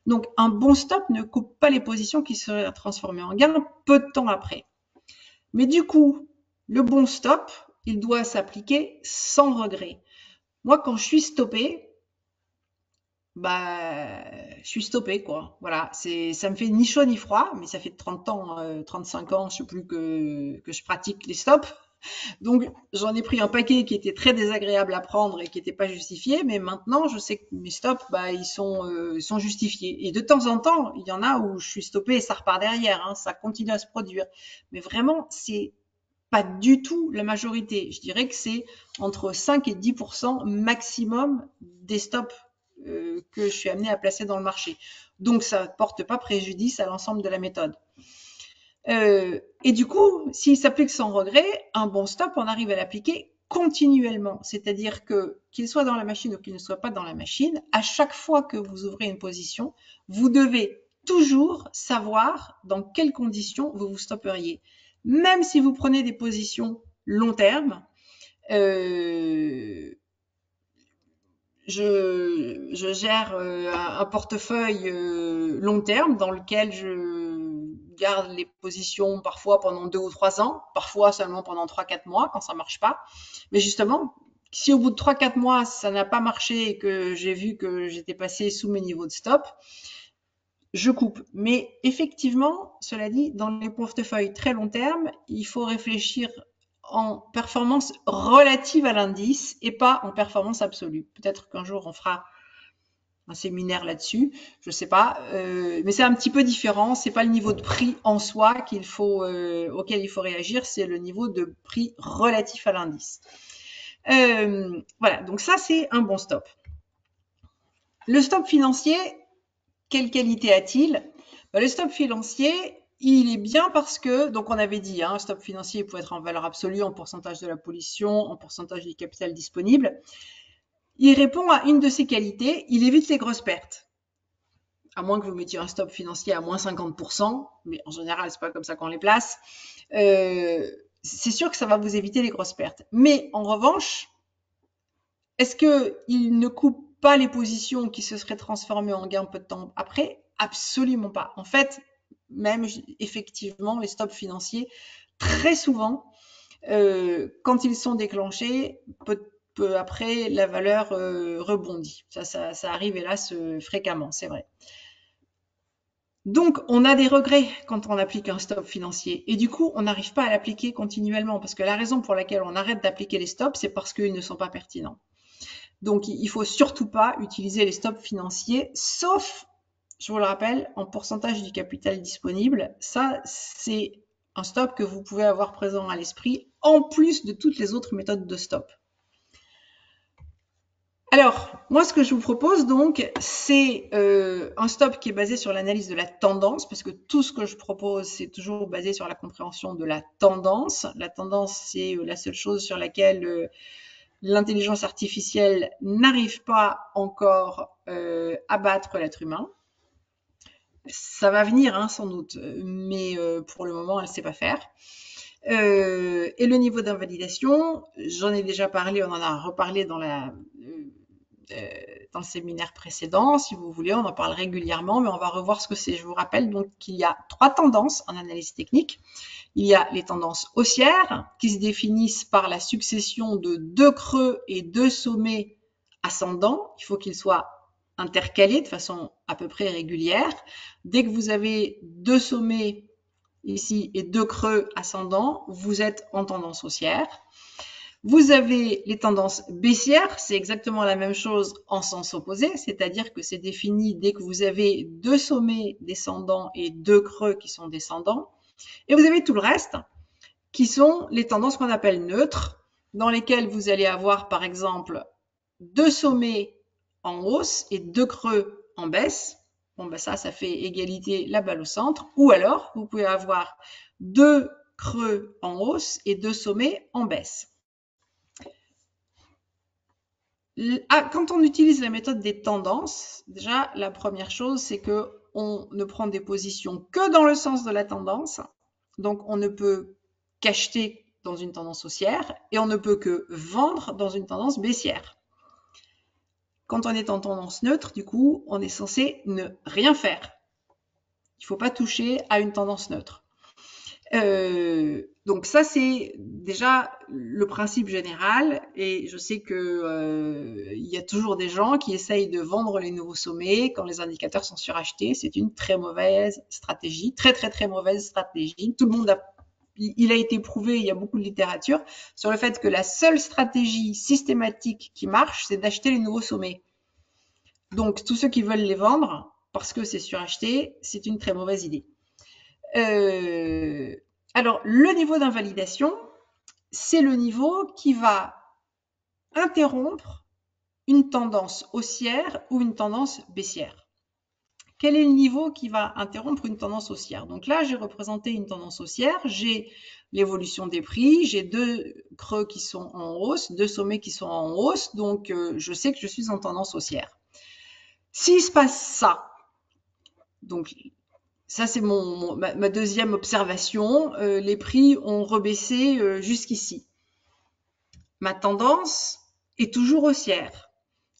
Donc un bon stop ne coupe pas les positions qui seraient transformées en gain peu de temps après. Mais du coup, le bon stop, il doit s'appliquer sans regret. Moi, quand je suis stoppé, je suis stoppée, quoi. Voilà, ça me fait ni chaud ni froid, mais ça fait 30 ans, 35 ans, je sais plus que je pratique les stops. Donc, j'en ai pris un paquet qui était très désagréable à prendre et qui n'était pas justifié, mais maintenant, je sais que mes stops, ils sont justifiés. Et de temps en temps, il y en a où je suis stoppée et ça repart derrière, hein, ça continue à se produire. Mais vraiment, c'est pas du tout la majorité. Je dirais que c'est entre 5 et 10% maximum des stops que je suis amenée à placer dans le marché. Donc, ça ne porte pas préjudice à l'ensemble de la méthode. Et du coup, s'il s'applique sans regret, un bon stop, on arrive à l'appliquer continuellement. C'est-à-dire que qu'il soit dans la machine ou qu'il ne soit pas dans la machine, à chaque fois que vous ouvrez une position, vous devez toujours savoir dans quelles conditions vous vous stopperiez. Même si vous prenez des positions long terme, je gère un portefeuille long terme dans lequel je garde les positions parfois pendant 2 ou 3 ans, parfois seulement pendant 3-4 mois quand ça marche pas. Mais justement, si au bout de 3-4 mois ça n'a pas marché et que j'ai vu que j'étais passé sous mes niveaux de stop, je coupe. Mais effectivement, cela dit, dans les portefeuilles très long terme, il faut réfléchir en performance relative à l'indice et pas en performance absolue. Peut-être qu'un jour on fera un séminaire là-dessus, je sais pas, mais c'est un petit peu différent. C'est pas le niveau de prix en soi auquel il faut réagir, c'est le niveau de prix relatif à l'indice. Voilà, donc ça c'est un bon stop. Le stop financier, quelle qualité a-t-il? Le stop financier, il est bien parce que, donc on avait dit, un stop financier peut être en valeur absolue, en pourcentage de la pollution, en pourcentage du capital disponible. Il répond à une de ses qualités, il évite les grosses pertes. À moins que vous mettiez un stop financier à moins 50%, mais en général, c'est pas comme ça qu'on les place. c'est sûr que ça va vous éviter les grosses pertes. Mais en revanche, est-ce qu'il ne coupe pas les positions qui se seraient transformées en gains peu de temps après? Absolument pas. En fait, même effectivement, les stops financiers, très souvent, quand ils sont déclenchés, peu après, la valeur rebondit. Ça arrive hélas fréquemment, c'est vrai. Donc, on a des regrets quand on applique un stop financier. Et du coup, on n'arrive pas à l'appliquer continuellement. Parce que la raison pour laquelle on arrête d'appliquer les stops, c'est parce qu'ils ne sont pas pertinents. Donc, il faut surtout pas utiliser les stops financiers, sauf, je vous le rappelle, en pourcentage du capital disponible. Ça, c'est un stop que vous pouvez avoir présent à l'esprit, en plus de toutes les autres méthodes de stop. Alors, moi, ce que je vous propose donc, c'est un stop qui est basé sur l'analyse de la tendance, parce que tout ce que je propose, c'est toujours basé sur la compréhension de la tendance. La tendance, c'est la seule chose sur laquelle l'intelligence artificielle n'arrive pas encore à battre l'être humain. Ça va venir, hein, sans doute, mais pour le moment, elle ne sait pas faire. Et le niveau d'invalidation, j'en ai déjà parlé, on en a reparlé dans le séminaire précédent. Si vous voulez, on en parle régulièrement, mais on va revoir ce que c'est. Je vous rappelle donc qu'il y a 3 tendances en analyse technique. Il y a les tendances haussières qui se définissent par la succession de 2 creux et 2 sommets ascendants. Il faut qu'ils soient intercalés de façon à peu près régulière. Dès que vous avez 2 sommets ici et 2 creux ascendants, vous êtes en tendance haussière. Vous avez les tendances baissières, c'est exactement la même chose en sens opposé, c'est-à-dire que c'est défini dès que vous avez 2 sommets descendants et 2 creux qui sont descendants. Et vous avez tout le reste qui sont les tendances qu'on appelle neutres, dans lesquelles vous allez avoir par exemple 2 sommets en hausse et 2 creux en baisse. Bon, ben ça fait égalité, la balle au centre. Ou alors, vous pouvez avoir 2 creux en hausse et 2 sommets en baisse. Quand on utilise la méthode des tendances, déjà, la première chose, c'est que on ne prend des positions que dans le sens de la tendance. Donc, on ne peut qu'acheter dans une tendance haussière et on ne peut que vendre dans une tendance baissière. Quand on est en tendance neutre, du coup, on est censé ne rien faire. Il ne faut pas toucher à une tendance neutre. Donc ça, c'est déjà le principe général. Et je sais que il y a toujours des gens qui essayent de vendre les nouveaux sommets quand les indicateurs sont surachetés. C'est une très mauvaise stratégie, très très très mauvaise stratégie. Tout le monde il a été prouvé, il y a beaucoup de littérature sur le fait que la seule stratégie systématique qui marche, c'est d'acheter les nouveaux sommets. Donc tous ceux qui veulent les vendre parce que c'est suracheté, c'est une très mauvaise idée. Alors, le niveau d'invalidation, c'est le niveau qui va interrompre une tendance haussière ou une tendance baissière. Quel est le niveau qui va interrompre une tendance haussière? Donc là, j'ai représenté une tendance haussière, j'ai l'évolution des prix, j'ai 2 creux qui sont en hausse, 2 sommets qui sont en hausse, donc je sais que je suis en tendance haussière. S'il se passe ça, donc ça, c'est ma deuxième observation. Les prix ont rebaissé jusqu'ici. Ma tendance est toujours haussière,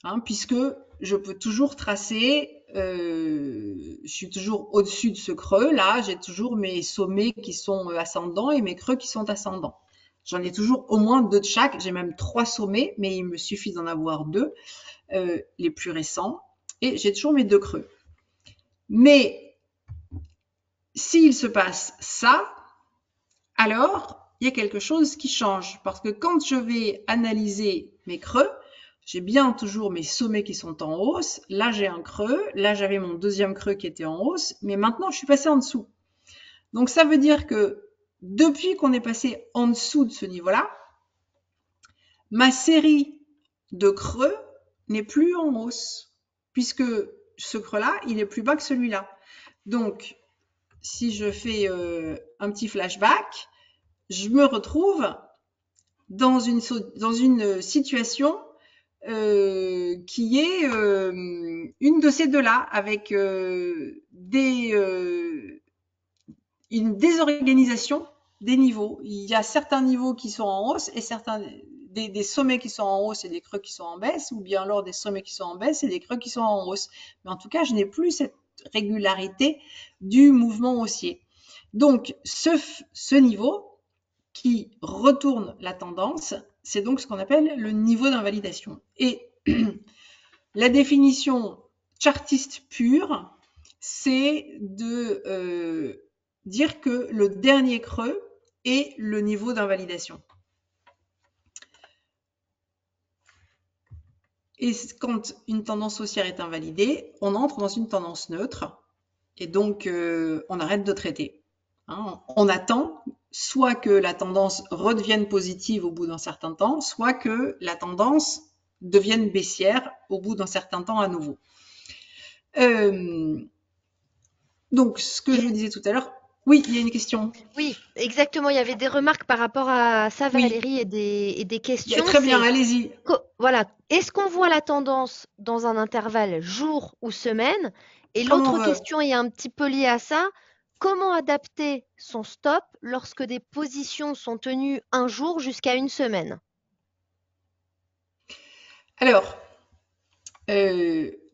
hein, puisque je peux toujours tracer, je suis toujours au-dessus de ce creux. Là, j'ai toujours mes sommets qui sont ascendants et mes creux qui sont ascendants. J'en ai toujours au moins 2 de chaque. J'ai même 3 sommets, mais il me suffit d'en avoir 2, les plus récents. Et j'ai toujours mes 2 creux. Mais s'il se passe ça, alors il y a quelque chose qui change. Parce que quand je vais analyser mes creux, j'ai bien toujours mes sommets qui sont en hausse. Là, j'ai un creux. Là, j'avais mon deuxième creux qui était en hausse. Mais maintenant, je suis passé en dessous. Donc, ça veut dire que depuis qu'on est passé en dessous de ce niveau-là, ma série de creux n'est plus en hausse. Puisque ce creux-là, il est plus bas que celui-là. Donc, si je fais un petit flashback, je me retrouve dans une situation qui est une de ces deux-là, avec une désorganisation des niveaux. Il y a certains niveaux qui sont en hausse et certains des sommets qui sont en hausse et des creux qui sont en baisse, ou bien alors des sommets qui sont en baisse et des creux qui sont en hausse. Mais en tout cas, je n'ai plus cette régularité du mouvement haussier. Donc, ce niveau qui retourne la tendance, c'est donc ce qu'on appelle le niveau d'invalidation. Et la définition chartiste pure, c'est de dire que le dernier creux est le niveau d'invalidation. Et quand une tendance haussière est invalidée, on entre dans une tendance neutre et donc on arrête de traiter. Hein, on attend soit que la tendance redevienne positive au bout d'un certain temps, soit que la tendance devienne baissière au bout d'un certain temps à nouveau. Donc, ce que je disais tout à l'heure, oui, il y a une question. Oui, exactement. Il y avait des remarques par rapport à ça, Oui, Valérie, et des questions. très bien, allez-y. Voilà, est-ce qu'on voit la tendance dans un intervalle jour ou semaine? Et Comme on l'autre veut. question est un petit peu liée à ça. Comment adapter son stop lorsque des positions sont tenues un jour jusqu'à une semaine? Alors,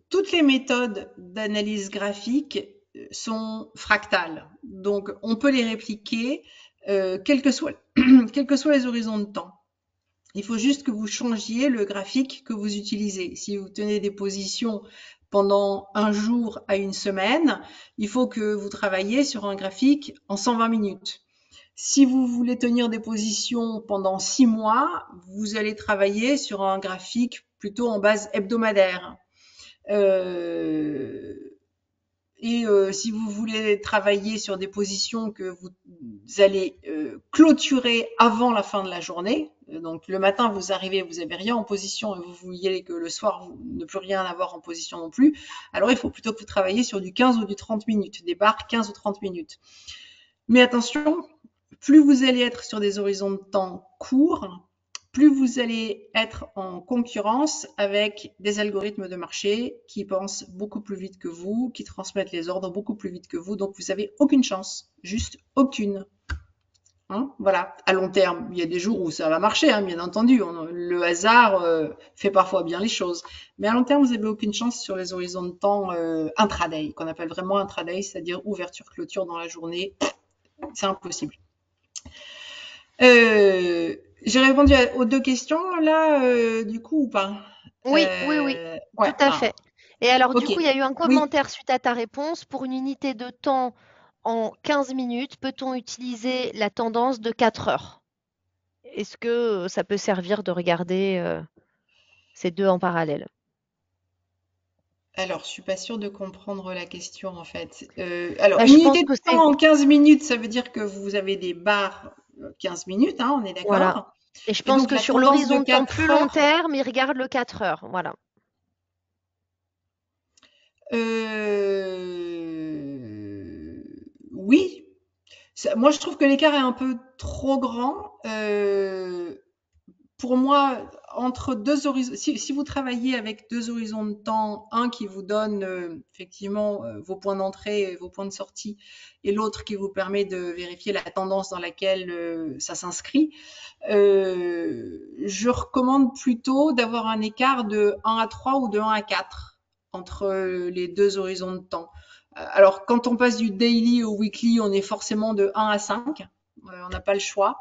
toutes les méthodes d'analyse graphique sont fractales. Donc, on peut les répliquer, quels que soient les horizons de temps. Il faut juste que vous changiez le graphique que vous utilisez. Si vous tenez des positions pendant un jour à une semaine, il faut que vous travailliez sur un graphique en 120 minutes. Si vous voulez tenir des positions pendant 6 mois, vous allez travailler sur un graphique plutôt en base hebdomadaire. Si vous voulez travailler sur des positions que vous allez clôturer avant la fin de la journée, donc le matin vous arrivez, vous n'avez rien en position et vous voyez que le soir vous ne plus rien avoir en position non plus, alors il faut plutôt que vous travailliez sur du 15 ou du 30 minutes, des barres 15 ou 30 minutes. Mais attention, plus vous allez être sur des horizons de temps courts, plus vous allez être en concurrence avec des algorithmes de marché qui pensent beaucoup plus vite que vous, qui transmettent les ordres beaucoup plus vite que vous, donc vous n'avez aucune chance, juste aucune. Hein, voilà, à long terme, il y a des jours où ça va marcher, hein, bien entendu. Le hasard fait parfois bien les choses. Mais à long terme, vous n'avez aucune chance sur les horizons de temps intraday, qu'on appelle vraiment intraday, c'est-à-dire ouverture-clôture dans la journée. C'est impossible. J'ai répondu aux deux questions là, du coup, ou pas? Oui, oui, oui, Ouais, tout à fait. Et alors, du ok. coup, il y a eu un Oui. commentaire suite à ta réponse. Pour une unité de temps en 15 minutes, peut-on utiliser la tendance de 4 heures? Est-ce que ça peut servir de regarder ces deux en parallèle? Alors, je suis pas sûre de comprendre la question en fait. Alors, Bah, une je pense unité de que c'est temps en 15 minutes, ça veut dire que vous avez des barres 15 minutes, hein, on est voilà. d'accord. Et je Et pense donc, que la sur tendance de l'horizon de temps plus 4 long heures, terme, il regarde le 4 heures. Voilà. oui. Moi, je trouve que l'écart est un peu trop grand. Pour moi, entre deux horizons, si vous travaillez avec deux horizons de temps, un qui vous donne effectivement vos points d'entrée et vos points de sortie, et l'autre qui vous permet de vérifier la tendance dans laquelle ça s'inscrit, je recommande plutôt d'avoir un écart de 1 à 3 ou de 1 à 4 entre les deux horizons de temps. Alors, quand on passe du daily au weekly, on est forcément de 1 à 5. On n'a pas le choix.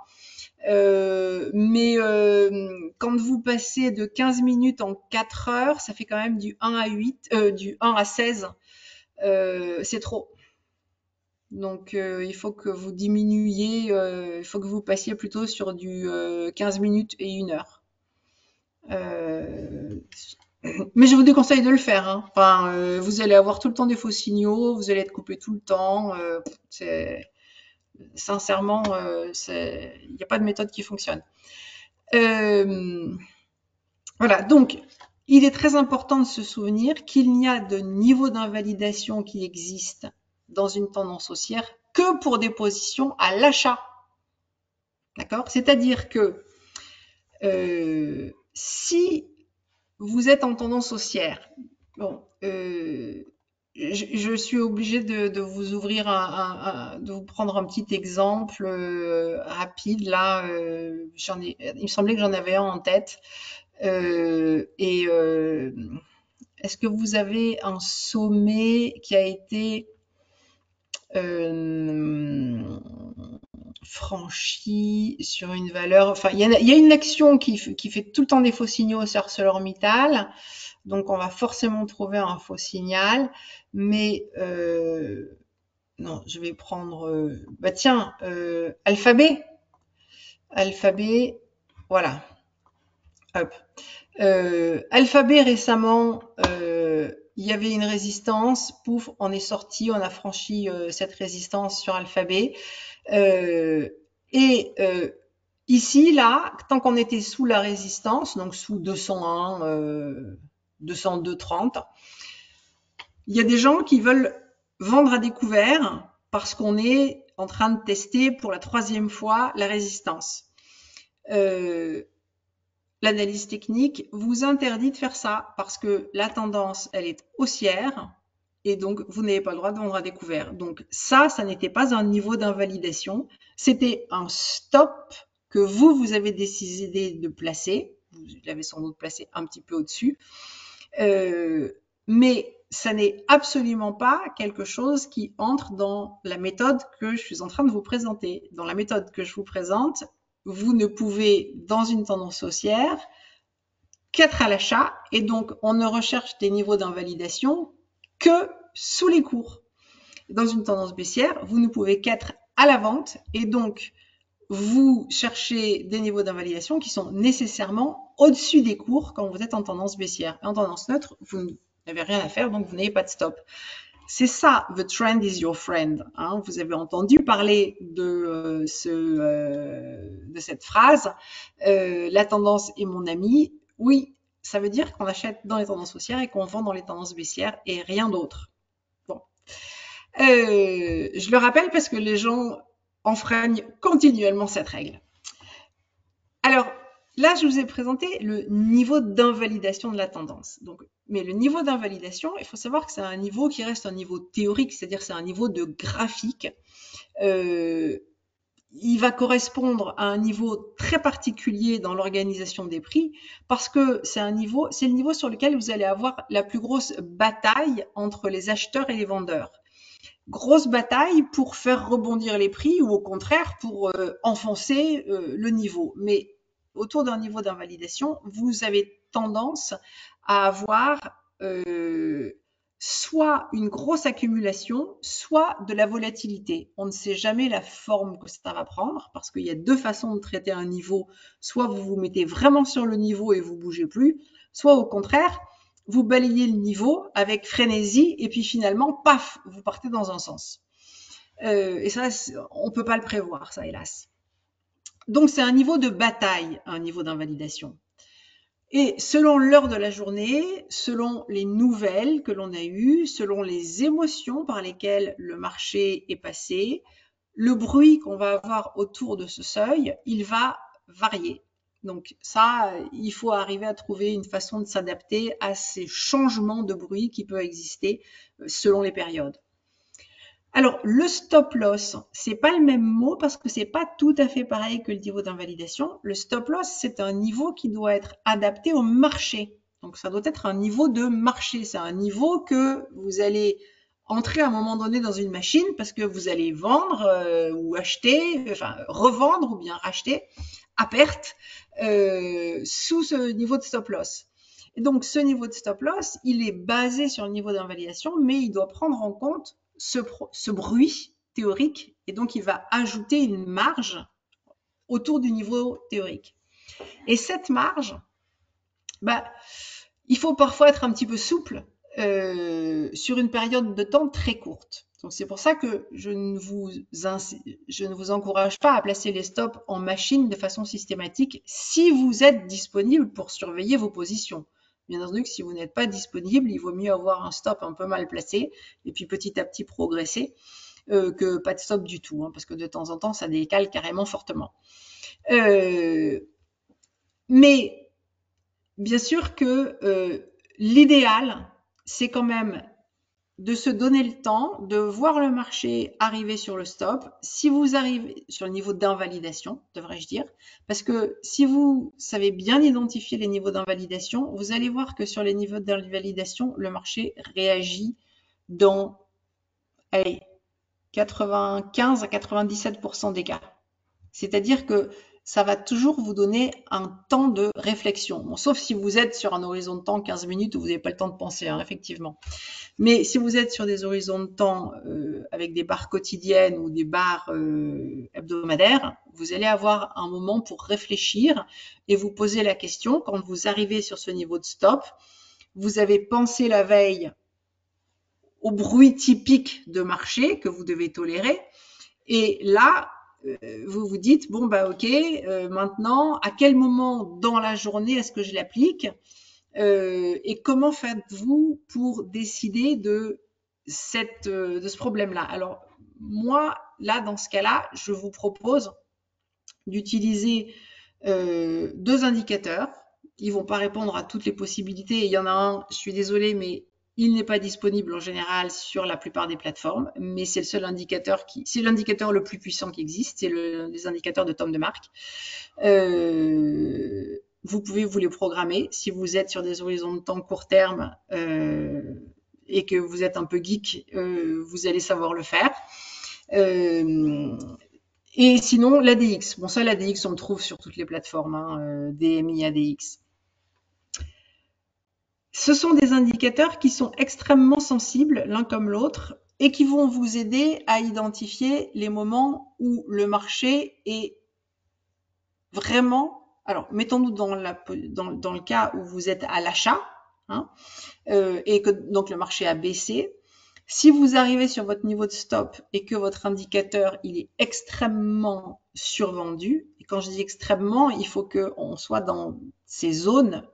Quand vous passez de 15 minutes en 4 heures, ça fait quand même du 1 à 8, du 1 à 16. C'est trop. Donc, il faut que vous diminuiez, il faut que vous passiez plutôt sur du 15 minutes et 1 heure. Euh, mais je vous déconseille de le faire. Hein. Enfin, vous allez avoir tout le temps des faux signaux, vous allez être coupé tout le temps. Sincèrement, il n'y a pas de méthode qui fonctionne. Euh, voilà, donc il est très important de se souvenir qu'il n'y a de niveau d'invalidation qui existe dans une tendance haussière que pour des positions à l'achat. D'accord? C'est-à-dire que si vous êtes en tendance haussière, bon, je suis obligée de vous ouvrir de vous prendre un petit exemple rapide. Là, il me semblait que j'en avais un en tête. Est-ce que vous avez un sommet qui a été euh, franchi sur une valeur? Enfin, il y a une action qui fait tout le temps des faux signaux sur ArcelorMittal. Donc, on va forcément trouver un faux signal. Mais non, je vais prendre. Bah tiens, alphabet. Alphabet. Voilà. Hop. Alphabet récemment, il y avait une résistance, pouf, on est sorti, on a franchi cette résistance sur Alphabet. Euh, et ici, là, tant qu'on était sous la résistance, donc sous 201, 202,30, il y a des gens qui veulent vendre à découvert parce qu'on est en train de tester pour la 3e fois la résistance. L'analyse technique vous interdit de faire ça parce que la tendance, elle est haussière et donc vous n'avez pas le droit de vendre à découvert. Donc ça n'était pas un niveau d'invalidation, c'était un stop que vous avez décidé de placer. Vous l'avez sans doute placé un petit peu au-dessus. Mais ça n'est absolument pas quelque chose qui entre dans la méthode que je suis en train de vous présenter. Dans la méthode que je vous présente, vous ne pouvez, dans une tendance haussière, qu'être à l'achat et donc on ne recherche des niveaux d'invalidation que sous les cours. Dans une tendance baissière, vous ne pouvez qu'être à la vente et donc vous cherchez des niveaux d'invalidation qui sont nécessairement au-dessus des cours quand vous êtes en tendance baissière. Et en tendance neutre, vous n'avez rien à faire, donc vous n'avez pas de stop. C'est ça, the trend is your friend. Hein. Vous avez entendu parler de cette phrase, la tendance est mon ami. Oui, ça veut dire qu'on achète dans les tendances haussières et qu'on vend dans les tendances baissières et rien d'autre. Bon. Je le rappelle parce que les gens enfreignent continuellement cette règle. Alors, là, je vous ai présenté le niveau d'invalidation de la tendance. Donc, mais le niveau d'invalidation, il faut savoir que c'est un niveau qui reste un niveau théorique, c'est-à-dire c'est un niveau de graphique. Il va correspondre à un niveau très particulier dans l'organisation des prix parce que c'est le niveau sur lequel vous allez avoir la plus grosse bataille entre les acheteurs et les vendeurs. Grosse bataille pour faire rebondir les prix ou au contraire pour enfoncer le niveau. Mais autour d'un niveau d'invalidation, vous avez tendance à avoir soit une grosse accumulation, soit de la volatilité. On ne sait jamais la forme que ça va prendre parce qu'il y a 2 façons de traiter un niveau. Soit vous vous mettez vraiment sur le niveau et vous bougez plus, soit au contraire, vous balayez le niveau avec frénésie et puis finalement, paf, vous partez dans un sens. Et ça, on peut pas le prévoir, ça, hélas. Donc, c'est un niveau de bataille, un niveau d'invalidation. Et selon l'heure de la journée, selon les nouvelles que l'on a eues, selon les émotions par lesquelles le marché est passé, le bruit qu'on va avoir autour de ce seuil, il va varier. Donc ça, il faut arriver à trouver une façon de s'adapter à ces changements de bruit qui peuvent exister selon les périodes. Alors, le stop loss, c'est pas le même mot parce que c'est pas tout à fait pareil que le niveau d'invalidation. Le stop loss, c'est un niveau qui doit être adapté au marché. Donc, ça doit être un niveau de marché. C'est un niveau que vous allez entrer à un moment donné dans une machine parce que vous allez vendre ou acheter, enfin revendre ou bien racheter à perte sous ce niveau de stop loss. Et donc, ce niveau de stop loss, il est basé sur le niveau d'invalidation, mais il doit prendre en compte ce bruit théorique et donc il va ajouter une marge autour du niveau théorique. Et cette marge, il faut parfois être un petit peu souple sur une période de temps très courte. Donc c'est pour ça que je ne vous encourage pas à placer les stops en machine de façon systématique si vous êtes disponible pour surveiller vos positions. Bien entendu que si vous n'êtes pas disponible, il vaut mieux avoir un stop un peu mal placé et puis petit à petit progresser que pas de stop du tout, hein, parce que de temps en temps, ça décale carrément fortement. Mais bien sûr que l'idéal, c'est quand même de se donner le temps de voir le marché arriver sur le stop. Si vous arrivez sur le niveau d'invalidation, devrais-je dire, parce que si vous savez bien identifier les niveaux d'invalidation, vous allez voir que sur les niveaux d'invalidation, le marché réagit dans, allez, 95 à 97% des cas. C'est-à-dire que ça va toujours vous donner un temps de réflexion. Bon, sauf si vous êtes sur un horizon de temps 15 minutes où vous n'avez pas le temps de penser, hein, effectivement. Mais si vous êtes sur des horizons de temps avec des barres quotidiennes ou des barres hebdomadaires, vous allez avoir un moment pour réfléchir et vous poser la question, quand vous arrivez sur ce niveau de stop, vous avez pensé la veille au bruit typique de marché que vous devez tolérer, et là, vous vous dites, bon, bah ok, maintenant, à quel moment dans la journée est-ce que je l'applique et comment faites-vous pour décider de ce problème-là? Alors, moi, là, dans ce cas-là, je vous propose d'utiliser deux indicateurs. Ils vont pas répondre à toutes les possibilités. Il y en a un, je suis désolée, mais il n'est pas disponible en général sur la plupart des plateformes, mais c'est le seul indicateur c'est l'indicateur le plus puissant qui existe, c'est les indicateurs de Tom de Mark. Vous pouvez vous les programmer si vous êtes sur des horizons de temps court terme et que vous êtes un peu geek, vous allez savoir le faire. Et sinon, l'ADX. Bon, ça, l'ADX, on le trouve sur toutes les plateformes, hein, DMI, ADX. Ce sont des indicateurs qui sont extrêmement sensibles l'un comme l'autre et qui vont vous aider à identifier les moments où le marché est vraiment... Alors, mettons-nous dans le cas où vous êtes à l'achat, hein, et que donc le marché a baissé. Si vous arrivez sur votre niveau de stop et que votre indicateur il est extrêmement survendu, et quand je dis extrêmement, il faut qu'on soit dans ces zones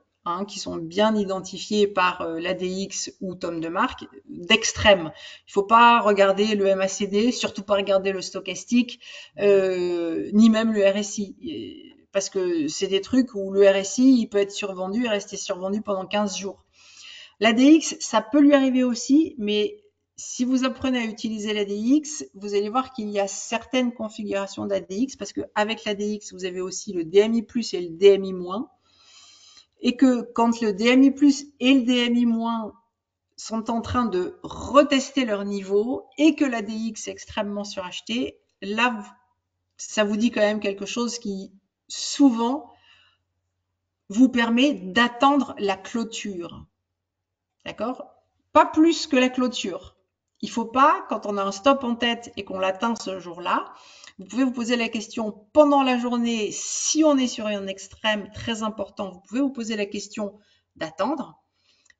qui sont bien identifiées par l'ADX ou Tom de Mark, d'extrême. Il ne faut pas regarder le MACD, surtout pas regarder le stochastique, ni même le RSI, parce que c'est des trucs où le RSI il peut être survendu et rester survendu pendant 15 jours. L'ADX, ça peut lui arriver aussi, mais si vous apprenez à utiliser l'ADX, vous allez voir qu'il y a certaines configurations d'ADX, parce qu'avec l'ADX, vous avez aussi le DMI+, et le DMI-, et que quand le DMI+ et le DMI- sont en train de retester leur niveau, et que l'ADX est extrêmement suracheté, là, ça vous dit quand même quelque chose qui, souvent, vous permet d'attendre la clôture. D'accord? Pas plus que la clôture. Il ne faut pas, quand on a un stop en tête et qu'on l'atteint ce jour-là, vous pouvez vous poser la question pendant la journée, si on est sur un extrême très important, vous pouvez vous poser la question d'attendre,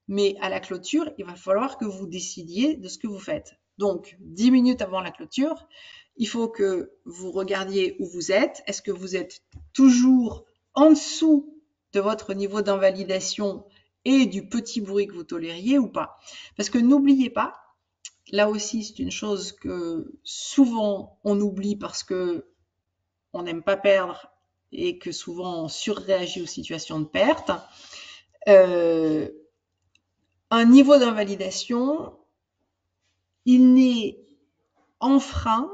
mais à la clôture, il va falloir que vous décidiez de ce que vous faites. Donc, 10 minutes avant la clôture, il faut que vous regardiez où vous êtes. Est-ce que vous êtes toujours en dessous de votre niveau d'invalidation et du petit bruit que vous tolériez ou pas? Parce que n'oubliez pas, là aussi c'est une chose que souvent on oublie parce que on n'aime pas perdre et que souvent on surréagit aux situations de perte. Un niveau d'invalidation, il n'est en frein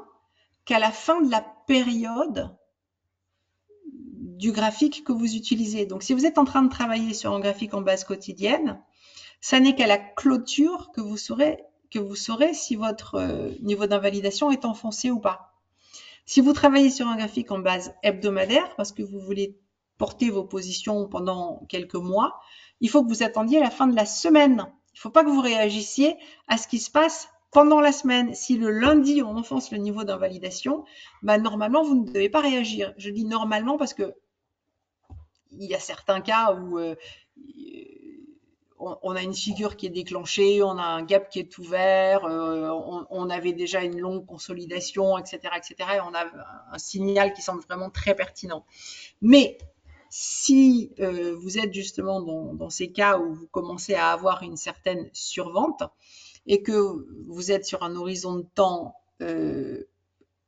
qu'à la fin de la période du graphique que vous utilisez. Donc, si vous êtes en train de travailler sur un graphique en base quotidienne, ça n'est qu'à la clôture que vous saurez si votre niveau d'invalidation est enfoncé ou pas. Si vous travaillez sur un graphique en base hebdomadaire, parce que vous voulez porter vos positions pendant quelques mois, il faut que vous attendiez à la fin de la semaine. Il ne faut pas que vous réagissiez à ce qui se passe pendant la semaine. Si le lundi, on enfonce le niveau d'invalidation, bah, normalement, vous ne devez pas réagir. Je dis normalement parce que il y a certains cas où on a une figure qui est déclenchée, on a un gap qui est ouvert, on avait déjà une longue consolidation, etc., etc., et on a un signal qui semble vraiment très pertinent. Mais si vous êtes justement dans ces cas où vous commencez à avoir une certaine survente et que vous êtes sur un horizon de temps,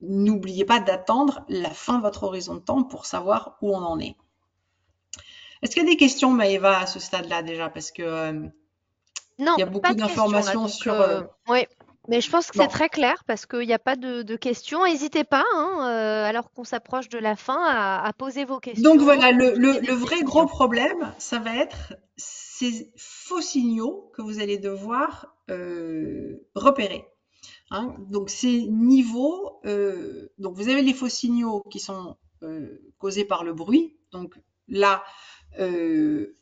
n'oubliez pas d'attendre la fin de votre horizon de temps pour savoir où on en est. Est-ce qu'il y a des questions, Maëva, à ce stade-là déjà? Parce que Non, Il y a pas beaucoup de questions là, d'informations donc sur. ouais. Mais je pense que c'est Bon. très clair parce qu'il n'y a pas de questions. N'hésitez pas, hein, alors qu'on s'approche de la fin, à poser vos Donc questions, voilà, à donner le des vrai gros précisions. problème, ça va être ces faux signaux que vous allez devoir repérer. Hein. Donc ces niveaux, donc vous avez les faux signaux qui sont causés par le bruit. Donc là, euh,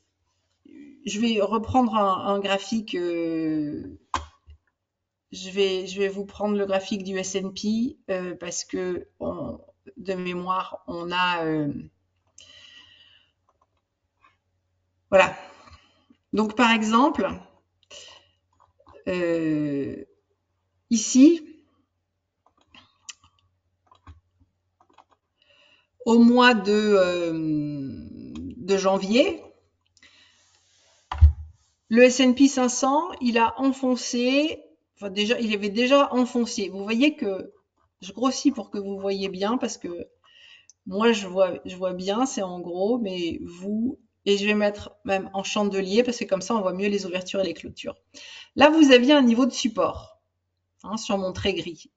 je vais reprendre un graphique. Je vais vous prendre le graphique du S&P parce que de mémoire, on a voilà. Donc par exemple, euh, ici, au mois de janvier, le S&P 500, il a enfoncé, enfin déjà, il avait déjà enfoncé. Vous voyez que je grossis pour que vous voyez bien parce que moi je vois bien, c'est en gros, mais vous, et je vais mettre même en chandelier parce que comme ça on voit mieux les ouvertures et les clôtures. Là, vous aviez un niveau de support hein, sur mon trait gris.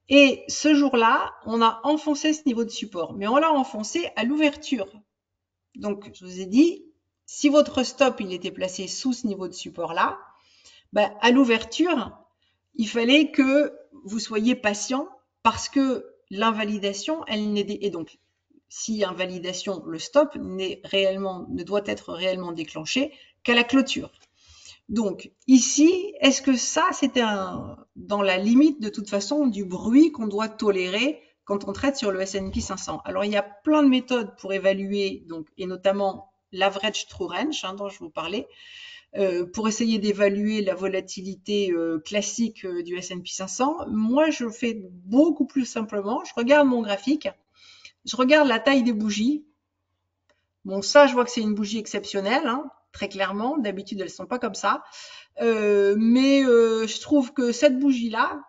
Et ce jour-là, on a enfoncé ce niveau de support, mais on l'a enfoncé à l'ouverture. Donc, je vous ai dit, si votre stop il était placé sous ce niveau de support-là, ben, à l'ouverture, il fallait que vous soyez patient parce que l'invalidation, elle n'est et donc si invalidation, le stop ne doit être réellement déclenché qu'à la clôture. Donc ici, est-ce que ça, c'était dans la limite de toute façon du bruit qu'on doit tolérer quand on traite sur le S&P 500? Alors il y a plein de méthodes pour évaluer, donc, et notamment l'average true range hein, dont je vous parlais, pour essayer d'évaluer la volatilité classique du S&P 500. Moi, je fais beaucoup plus simplement. Je regarde mon graphique, je regarde la taille des bougies. Bon, ça, je vois que c'est une bougie exceptionnelle, hein, très clairement. D'habitude, elles ne sont pas comme ça. Mais je trouve que cette bougie-là,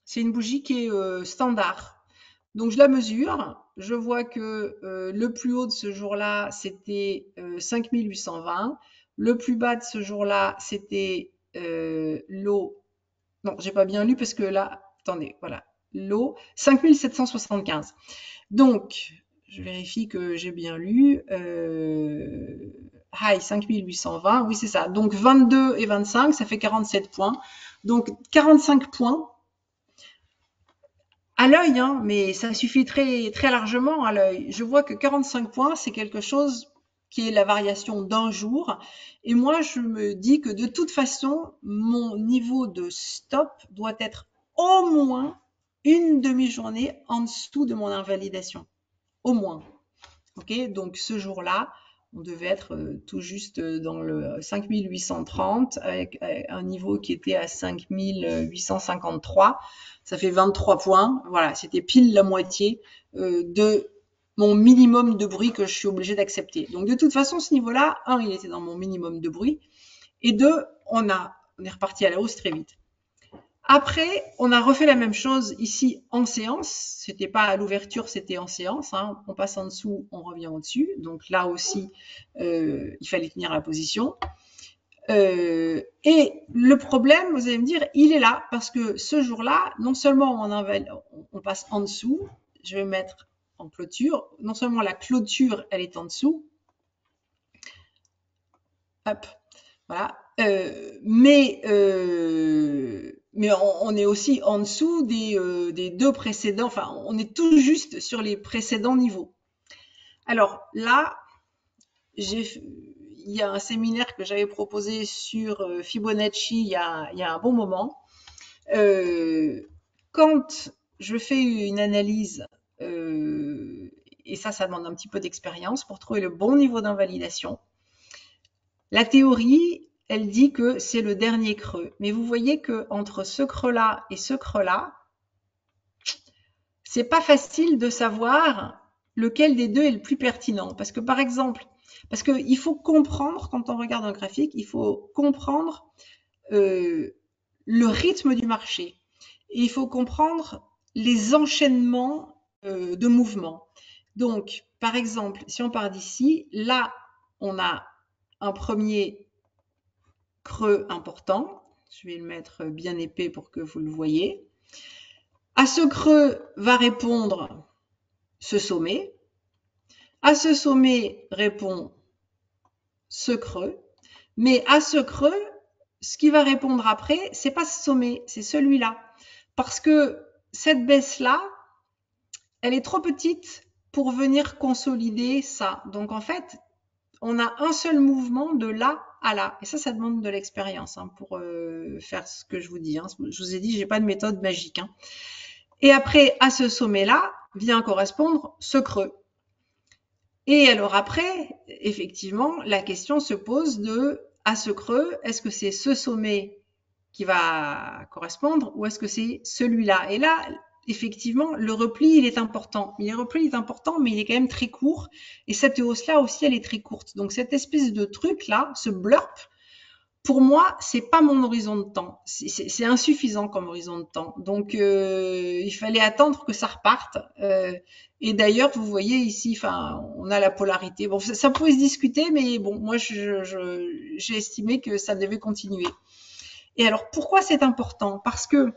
c'est une bougie qui est standard. Donc je la mesure, je vois que le plus haut de ce jour-là, c'était 5820. Le plus bas de ce jour-là, c'était l'eau. Non, j'ai pas bien lu parce que là, attendez, voilà, l'eau 5775. Donc, je vérifie que j'ai bien lu. High 5820, oui c'est ça. Donc 22 et 25, ça fait 47 points. Donc 45 points à l'œil, hein, mais ça suffit très, très largement à l'œil. Je vois que 45 points, c'est quelque chose qui est la variation d'un jour. Et moi, je me dis que de toute façon, mon niveau de stop doit être au moins une demi-journée en dessous de mon invalidation. Au moins. Ok, donc ce jour-là, on devait être tout juste dans le 5830 avec un niveau qui était à 5853. Ça fait 23 points. Voilà, c'était pile la moitié de mon minimum de bruit que je suis obligée d'accepter. Donc de toute façon, ce niveau-là, un, il était dans mon minimum de bruit, et deux, on est reparti à la hausse très vite. Après, on a refait la même chose ici en séance. C'était pas à l'ouverture, c'était en séance. Hein. On passe en dessous, on revient au-dessus. Donc là aussi, il fallait tenir la position. Et le problème, vous allez me dire, il est là parce que ce jour-là, non seulement on passe en dessous, je vais mettre en clôture, non seulement la clôture, elle est en dessous, hop, voilà. Mais on est aussi en dessous des deux précédents, enfin, on est tout juste sur les précédents niveaux. Alors là, il y a un séminaire que j'avais proposé sur Fibonacci il y a un bon moment. Quand je fais une analyse, et ça demande un petit peu d'expérience pour trouver le bon niveau d'invalidation, la théorie, elle dit que c'est le dernier creux. Mais vous voyez que entre ce creux-là et ce creux-là, c'est pas facile de savoir lequel des deux est le plus pertinent. Parce que par exemple, parce qu'il faut comprendre, quand on regarde un graphique, il faut comprendre le rythme du marché. Et il faut comprendre les enchaînements de mouvements. Donc, par exemple, si on part d'ici, là, on a un premier creux important. Je vais le mettre bien épais pour que vous le voyez. À ce creux va répondre ce sommet. À ce sommet répond ce creux. Mais à ce creux, ce qui va répondre après, c'est pas ce sommet, c'est celui-là. Parce que cette baisse-là, elle est trop petite pour venir consolider ça. Donc en fait, on a un seul mouvement de là à là. Et ça demande de l'expérience pour faire ce que je vous dis. Je vous ai dit, j'ai pas de méthode magique. Et après, à ce sommet-là, vient correspondre ce creux. Et alors après, effectivement, la question se pose de, à ce creux, est-ce que c'est ce sommet qui va correspondre ou est-ce que c'est celui-là? Et là, effectivement, le repli, il est important. Le repli est important, mais il est quand même très court. Et cette hausse-là aussi, elle est très courte. Donc, cette espèce de truc-là, ce blurp, pour moi, c'est pas mon horizon de temps. C'est insuffisant comme horizon de temps. Donc, il fallait attendre que ça reparte. Et d'ailleurs, vous voyez ici, enfin, on a la polarité. Bon, ça pouvait se discuter, mais bon, moi, j'ai estimé que ça devait continuer. Et alors, pourquoi c'est important? Parce que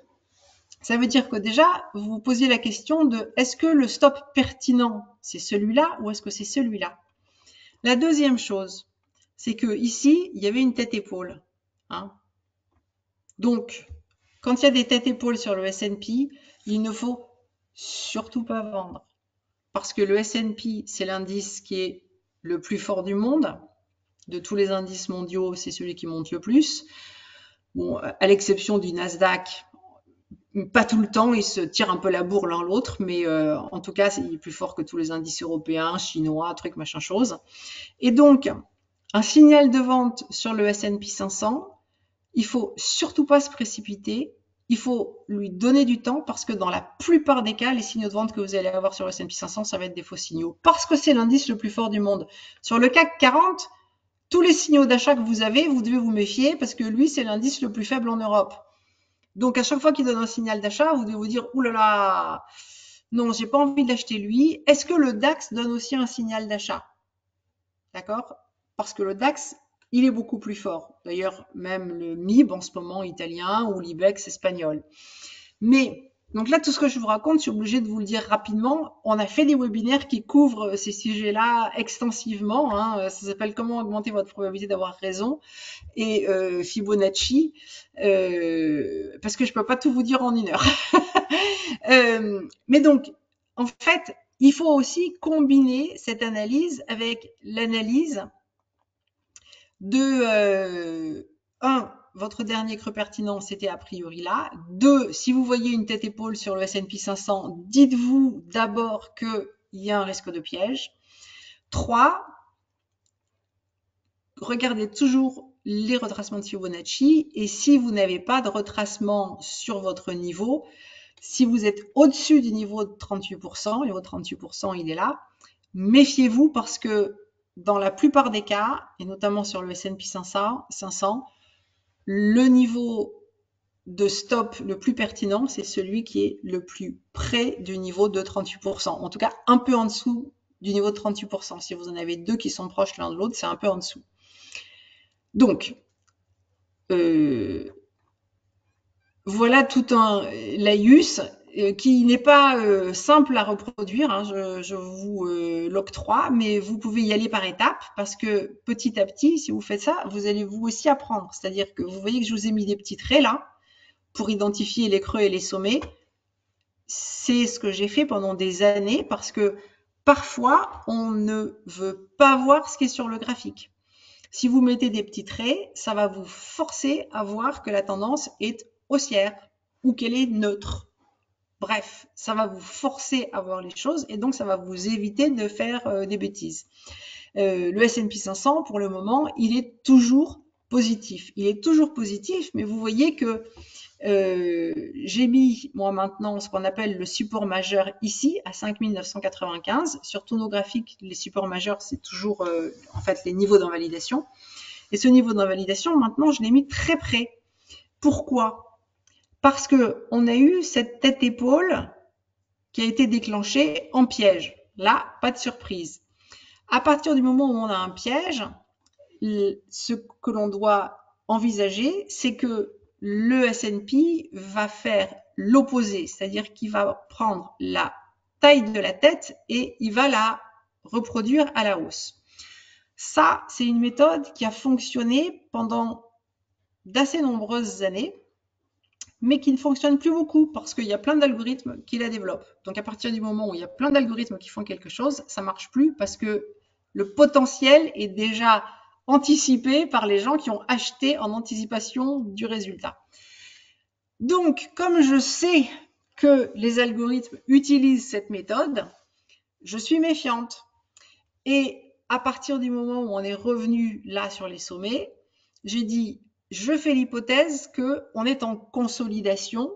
ça veut dire que déjà, vous vous posiez la question de est-ce que le stop pertinent, c'est celui-là ou est-ce que c'est celui-là? La deuxième chose, c'est que ici, il y avait une tête-épaule. Donc, quand il y a des têtes-épaules sur le S&P, il ne faut surtout pas vendre. Parce que le S&P, c'est l'indice qui est le plus fort du monde. De tous les indices mondiaux, c'est celui qui monte le plus. Bon, à l'exception du Nasdaq, pas tout le temps, ils se tirent un peu la bourre l'un l'autre, mais en tout cas, il est plus fort que tous les indices européens, chinois, trucs, machin chose. Et donc, un signal de vente sur le S&P 500, il faut surtout pas se précipiter. Il faut lui donner du temps parce que dans la plupart des cas, les signaux de vente que vous allez avoir sur le S&P 500, ça va être des faux signaux parce que c'est l'indice le plus fort du monde. Sur le CAC 40, tous les signaux d'achat que vous avez, vous devez vous méfier parce que lui, c'est l'indice le plus faible en Europe. Donc, à chaque fois qu'il donne un signal d'achat, vous devez vous dire, ouh là là, non, j'ai pas envie d'acheter lui. Est-ce que le DAX donne aussi un signal d'achat? D'accord? Parce que le DAX, il est beaucoup plus fort. D'ailleurs, même le MIB en ce moment italien ou l'IBEX espagnol. Mais, donc là, tout ce que je vous raconte, je suis obligée de vous le dire rapidement. On a fait des webinaires qui couvrent ces sujets-là extensivement. Ça s'appelle Comment augmenter votre probabilité d'avoir raison et Fibonacci, parce que je peux pas tout vous dire en une heure. Mais donc, en fait, il faut aussi combiner cette analyse avec l'analyse de votre dernier creux pertinent, c'était a priori là. 2, si vous voyez une tête-épaule sur le S&P 500, dites-vous d'abord qu'il y a un risque de piège. 3, regardez toujours les retracements de Fibonacci et si vous n'avez pas de retracement sur votre niveau, si vous êtes au-dessus du niveau de 38%, le niveau de 38%, il est là, méfiez-vous parce que dans la plupart des cas, et notamment sur le S&P 500, le niveau de stop le plus pertinent, c'est celui qui est le plus près du niveau de 38%. En tout cas, un peu en dessous du niveau de 38%. Si vous en avez deux qui sont proches l'un de l'autre, c'est un peu en dessous. Donc, voilà tout un laïus qui n'est pas simple à reproduire, je vous l'octroie, mais vous pouvez y aller par étapes parce que petit à petit, si vous faites ça, vous allez vous aussi apprendre. C'est-à-dire que vous voyez que je vous ai mis des petits traits là pour identifier les creux et les sommets. C'est ce que j'ai fait pendant des années parce que parfois, on ne veut pas voir ce qui est sur le graphique. Si vous mettez des petits traits, ça va vous forcer à voir que la tendance est haussière ou qu'elle est neutre. Bref, ça va vous forcer à voir les choses et donc ça va vous éviter de faire des bêtises. Le S&P 500, pour le moment, il est toujours positif. Il est toujours positif, mais vous voyez que j'ai mis, moi maintenant, ce qu'on appelle le support majeur ici, à 5995. Sur tous nos graphiques, les supports majeurs, c'est toujours en fait les niveaux d'invalidation. Et ce niveau d'invalidation, maintenant, je l'ai mis très près. Pourquoi? Parce que on a eu cette tête-épaule qui a été déclenchée en piège. Là, pas de surprise. À partir du moment où on a un piège, ce que l'on doit envisager, c'est que le S&P va faire l'opposé, c'est-à-dire qu'il va prendre la taille de la tête et il va la reproduire à la hausse. Ça, c'est une méthode qui a fonctionné pendant d'assez nombreuses années, mais qui ne fonctionne plus beaucoup parce qu'il y a plein d'algorithmes qui la développent. Donc à partir du moment où il y a plein d'algorithmes qui font quelque chose, ça marche plus parce que le potentiel est déjà anticipé par les gens qui ont acheté en anticipation du résultat. Donc, comme je sais que les algorithmes utilisent cette méthode, je suis méfiante. Et à partir du moment où on est revenu là sur les sommets, j'ai dit, je fais l'hypothèse qu'on est en consolidation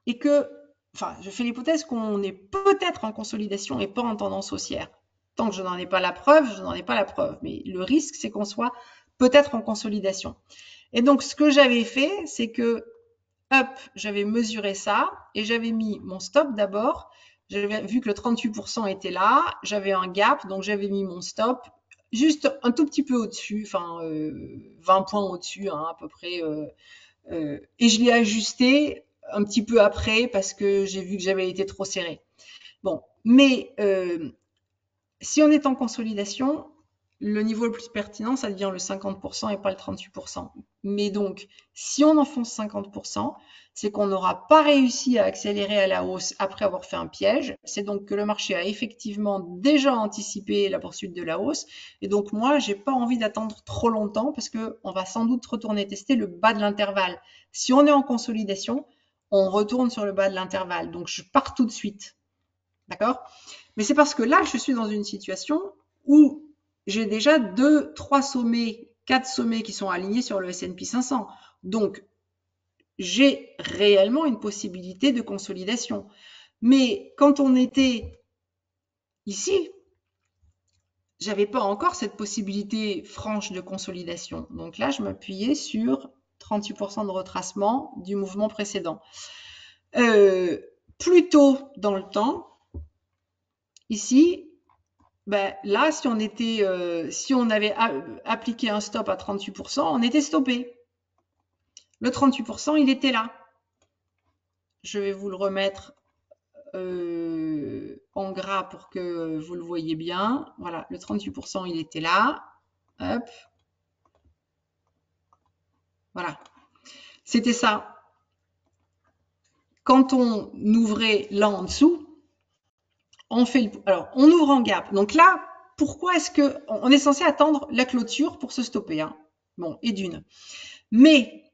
et que, enfin, je fais l'hypothèse qu'on est peut-être en consolidation et pas en tendance haussière. Tant que je n'en ai pas la preuve, je n'en ai pas la preuve. Mais le risque, c'est qu'on soit peut-être en consolidation. Et donc, ce que j'avais fait, c'est que, hop, j'avais mesuré ça et j'avais mis mon stop d'abord. J'avais vu que le 38% était là, j'avais un gap, donc j'avais mis mon stop juste un tout petit peu au-dessus, enfin 20 points au-dessus, hein, à peu près. Et je l'ai ajusté un petit peu après parce que j'ai vu que j'avais été trop serré. Bon, mais si on est en consolidation, le niveau le plus pertinent, ça devient le 50% et pas le 38%. Mais donc, si on enfonce 50%, c'est qu'on n'aura pas réussi à accélérer à la hausse après avoir fait un piège. C'est donc que le marché a effectivement déjà anticipé la poursuite de la hausse. Et donc, moi, j'ai pas envie d'attendre trop longtemps parce que on va sans doute retourner tester le bas de l'intervalle. Si on est en consolidation, on retourne sur le bas de l'intervalle. Donc, je pars tout de suite. D'accord? Mais c'est parce que là, je suis dans une situation où j'ai déjà 2, 3 sommets, 4 sommets qui sont alignés sur le S&P 500. Donc, j'ai réellement une possibilité de consolidation. Mais quand on était ici, j'avais pas encore cette possibilité franche de consolidation. Donc là, je m'appuyais sur 38% de retracement du mouvement précédent. Plus tôt dans le temps, ici, ben, là, si on avait appliqué un stop à 38%, on était stoppé. Le 38%, il était là. Je vais vous le remettre en gras pour que vous le voyez bien. Voilà, le 38%, il était là. Hop. Voilà. C'était ça. Quand on ouvrait là en dessous, alors, on ouvre en gap. Donc là, pourquoi est-ce que on est censé attendre la clôture pour se stopper, hein? Bon, et d'une. Mais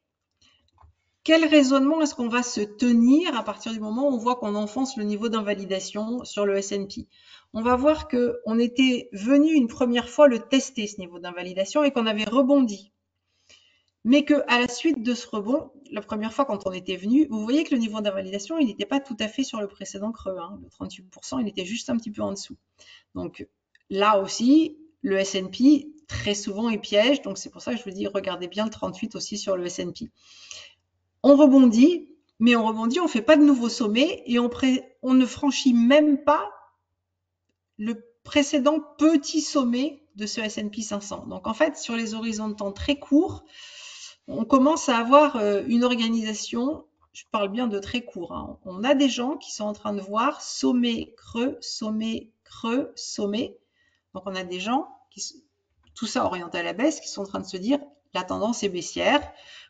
quel raisonnement est-ce qu'on va se tenir à partir du moment où on voit qu'on enfonce le niveau d'invalidation sur le S&P? On va voir qu'on était venu une première fois le tester, ce niveau d'invalidation, et qu'on avait rebondi. Mais qu'à la suite de ce rebond, la première fois quand on était venu, vous voyez que le niveau d'invalidation, il n'était pas tout à fait sur le précédent creux. Hein. Le 38%, il était juste un petit peu en dessous. Donc là aussi, le S&P, très souvent, il piège. Donc c'est pour ça que je vous dis, regardez bien le 38 aussi sur le S&P. On rebondit, mais on rebondit, on ne fait pas de nouveaux sommets et on ne franchit même pas le précédent petit sommet de ce S&P 500. Donc en fait, sur les horizons de temps très courts, on commence à avoir une organisation, je parle bien de très court, hein. On a des gens qui sont en train de voir sommet, creux, sommet, creux, sommet. Donc on a des gens, tout ça orienté à la baisse, qui sont en train de se dire la tendance est baissière.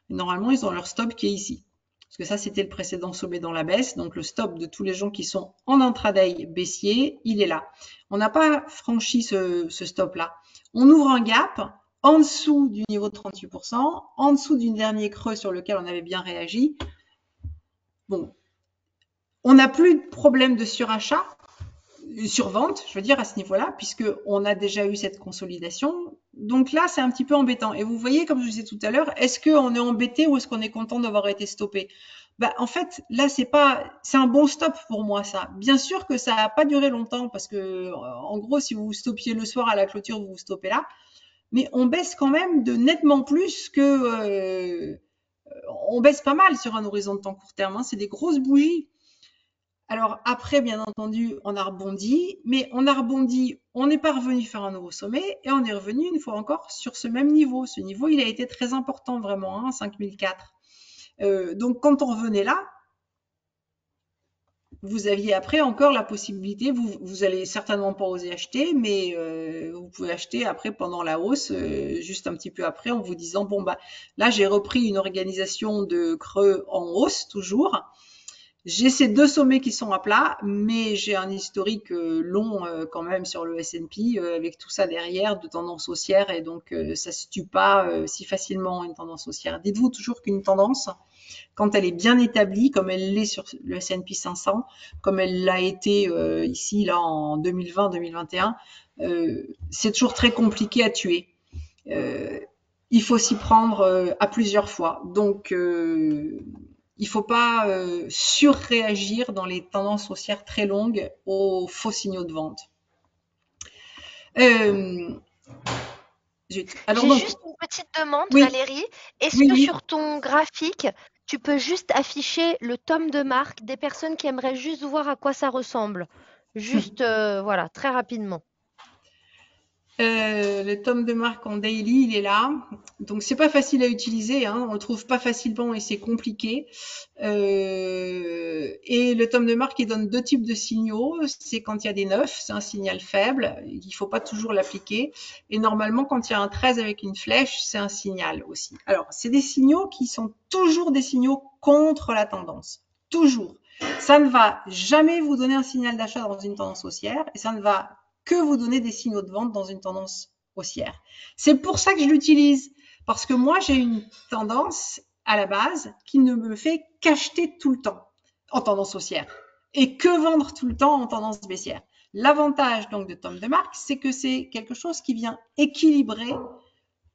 Normalement, ils ont leur stop qui est ici. Parce que ça, c'était le précédent sommet dans la baisse. Donc, le stop de tous les gens qui sont en intraday baissier, il est là. On n'a pas franchi ce stop-là. On ouvre un gap en dessous du niveau de 38%, en dessous du dernier creux sur lequel on avait bien réagi. Bon, on n'a plus de problème de surachat, survente, je veux dire, à ce niveau-là, puisqu'on a déjà eu cette consolidation. Donc là, c'est un petit peu embêtant. Et vous voyez, comme je vous disais tout à l'heure, est-ce qu'on est embêté ou est-ce qu'on est content d'avoir été stoppé? En fait, là, c'est un bon stop pour moi, ça. Bien sûr que ça n'a pas duré longtemps parce que, en gros, si vous vous stoppiez le soir à la clôture, vous vous stoppez là. Mais on baisse quand même de nettement plus que, on baisse pas mal sur un horizon de temps court terme, hein. C'est des grosses bougies. Alors après, bien entendu, on a rebondi, mais on a rebondi, on n'est pas revenu faire un nouveau sommet et on est revenu une fois encore sur ce même niveau. Ce niveau, il a été très important vraiment, hein, 5004. Donc quand on revenait là, vous aviez après encore la possibilité, vous allez certainement pas oser acheter, mais vous pouvez acheter après pendant la hausse, juste un petit peu après, en vous disant bon bah là j'ai repris une organisation de creux en hausse toujours. J'ai ces deux sommets qui sont à plat, mais j'ai un historique long quand même sur le S&P avec tout ça derrière de tendance haussière et donc ça se tue pas si facilement une tendance haussière. Dites-vous toujours qu'une tendance, quand elle est bien établie, comme elle l'est sur le S&P 500, comme elle l'a été ici là en 2020-2021, c'est toujours très compliqué à tuer. Euh, il faut s'y prendre à plusieurs fois. Donc il faut pas surréagir dans les tendances haussières très longues aux faux signaux de vente. Euh, alors J'ai donc, juste une petite demande, oui, Valérie. Est-ce oui, que oui. sur ton graphique, tu peux juste afficher le tome de marque des personnes qui aimeraient juste voir à quoi ça ressemble? Juste, voilà, très rapidement. Le tome de marque en daily, il est là. Donc c'est pas facile à utiliser, hein. On le trouve pas facilement et c'est compliqué. Et le tome de marque, il donne deux types de signaux. C'est quand il y a des 9, c'est un signal faible. Il faut pas toujours l'appliquer. Et normalement, quand il y a un 13 avec une flèche, c'est un signal aussi. Alors, c'est des signaux qui sont toujours des signaux contre la tendance. Toujours. Ça ne va jamais vous donner un signal d'achat dans une tendance haussière et ça ne va que vous donner des signaux de vente dans une tendance haussière. C'est pour ça que je l'utilise. Parce que moi, j'ai une tendance à la base qui ne me fait qu'acheter tout le temps en tendance haussière et que vendre tout le temps en tendance baissière. L'avantage donc de Tom de Marque, c'est que c'est quelque chose qui vient équilibrer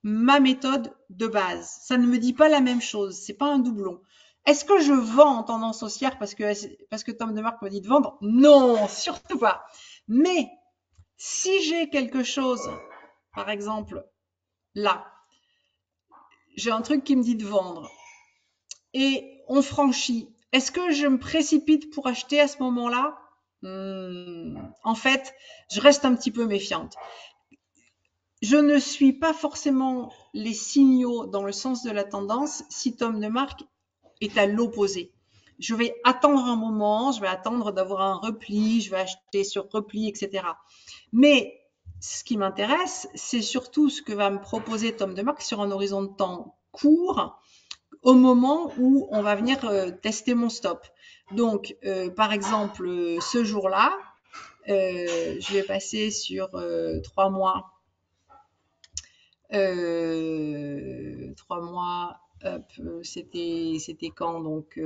ma méthode de base. Ça ne me dit pas la même chose, c'est pas un doublon. Est-ce que je vends en tendance haussière parce que Tom de Marque me dit de vendre? Non, surtout pas. Mais si j'ai quelque chose, par exemple, là, j'ai un truc qui me dit de vendre et on franchit, est-ce que je me précipite pour acheter à ce moment-là? En fait, je reste un petit peu méfiante. Je ne suis pas forcément les signaux dans le sens de la tendance si Tom de Marque est à l'opposé. Je vais attendre un moment, je vais attendre d'avoir un repli, je vais acheter sur repli, etc. Mais ce qui m'intéresse, c'est surtout ce que va me proposer Tom de Marque sur un horizon de temps court au moment où on va venir tester mon stop. Donc, par exemple, ce jour-là, je vais passer sur 3 mois. 3 mois, hop, c'était quand donc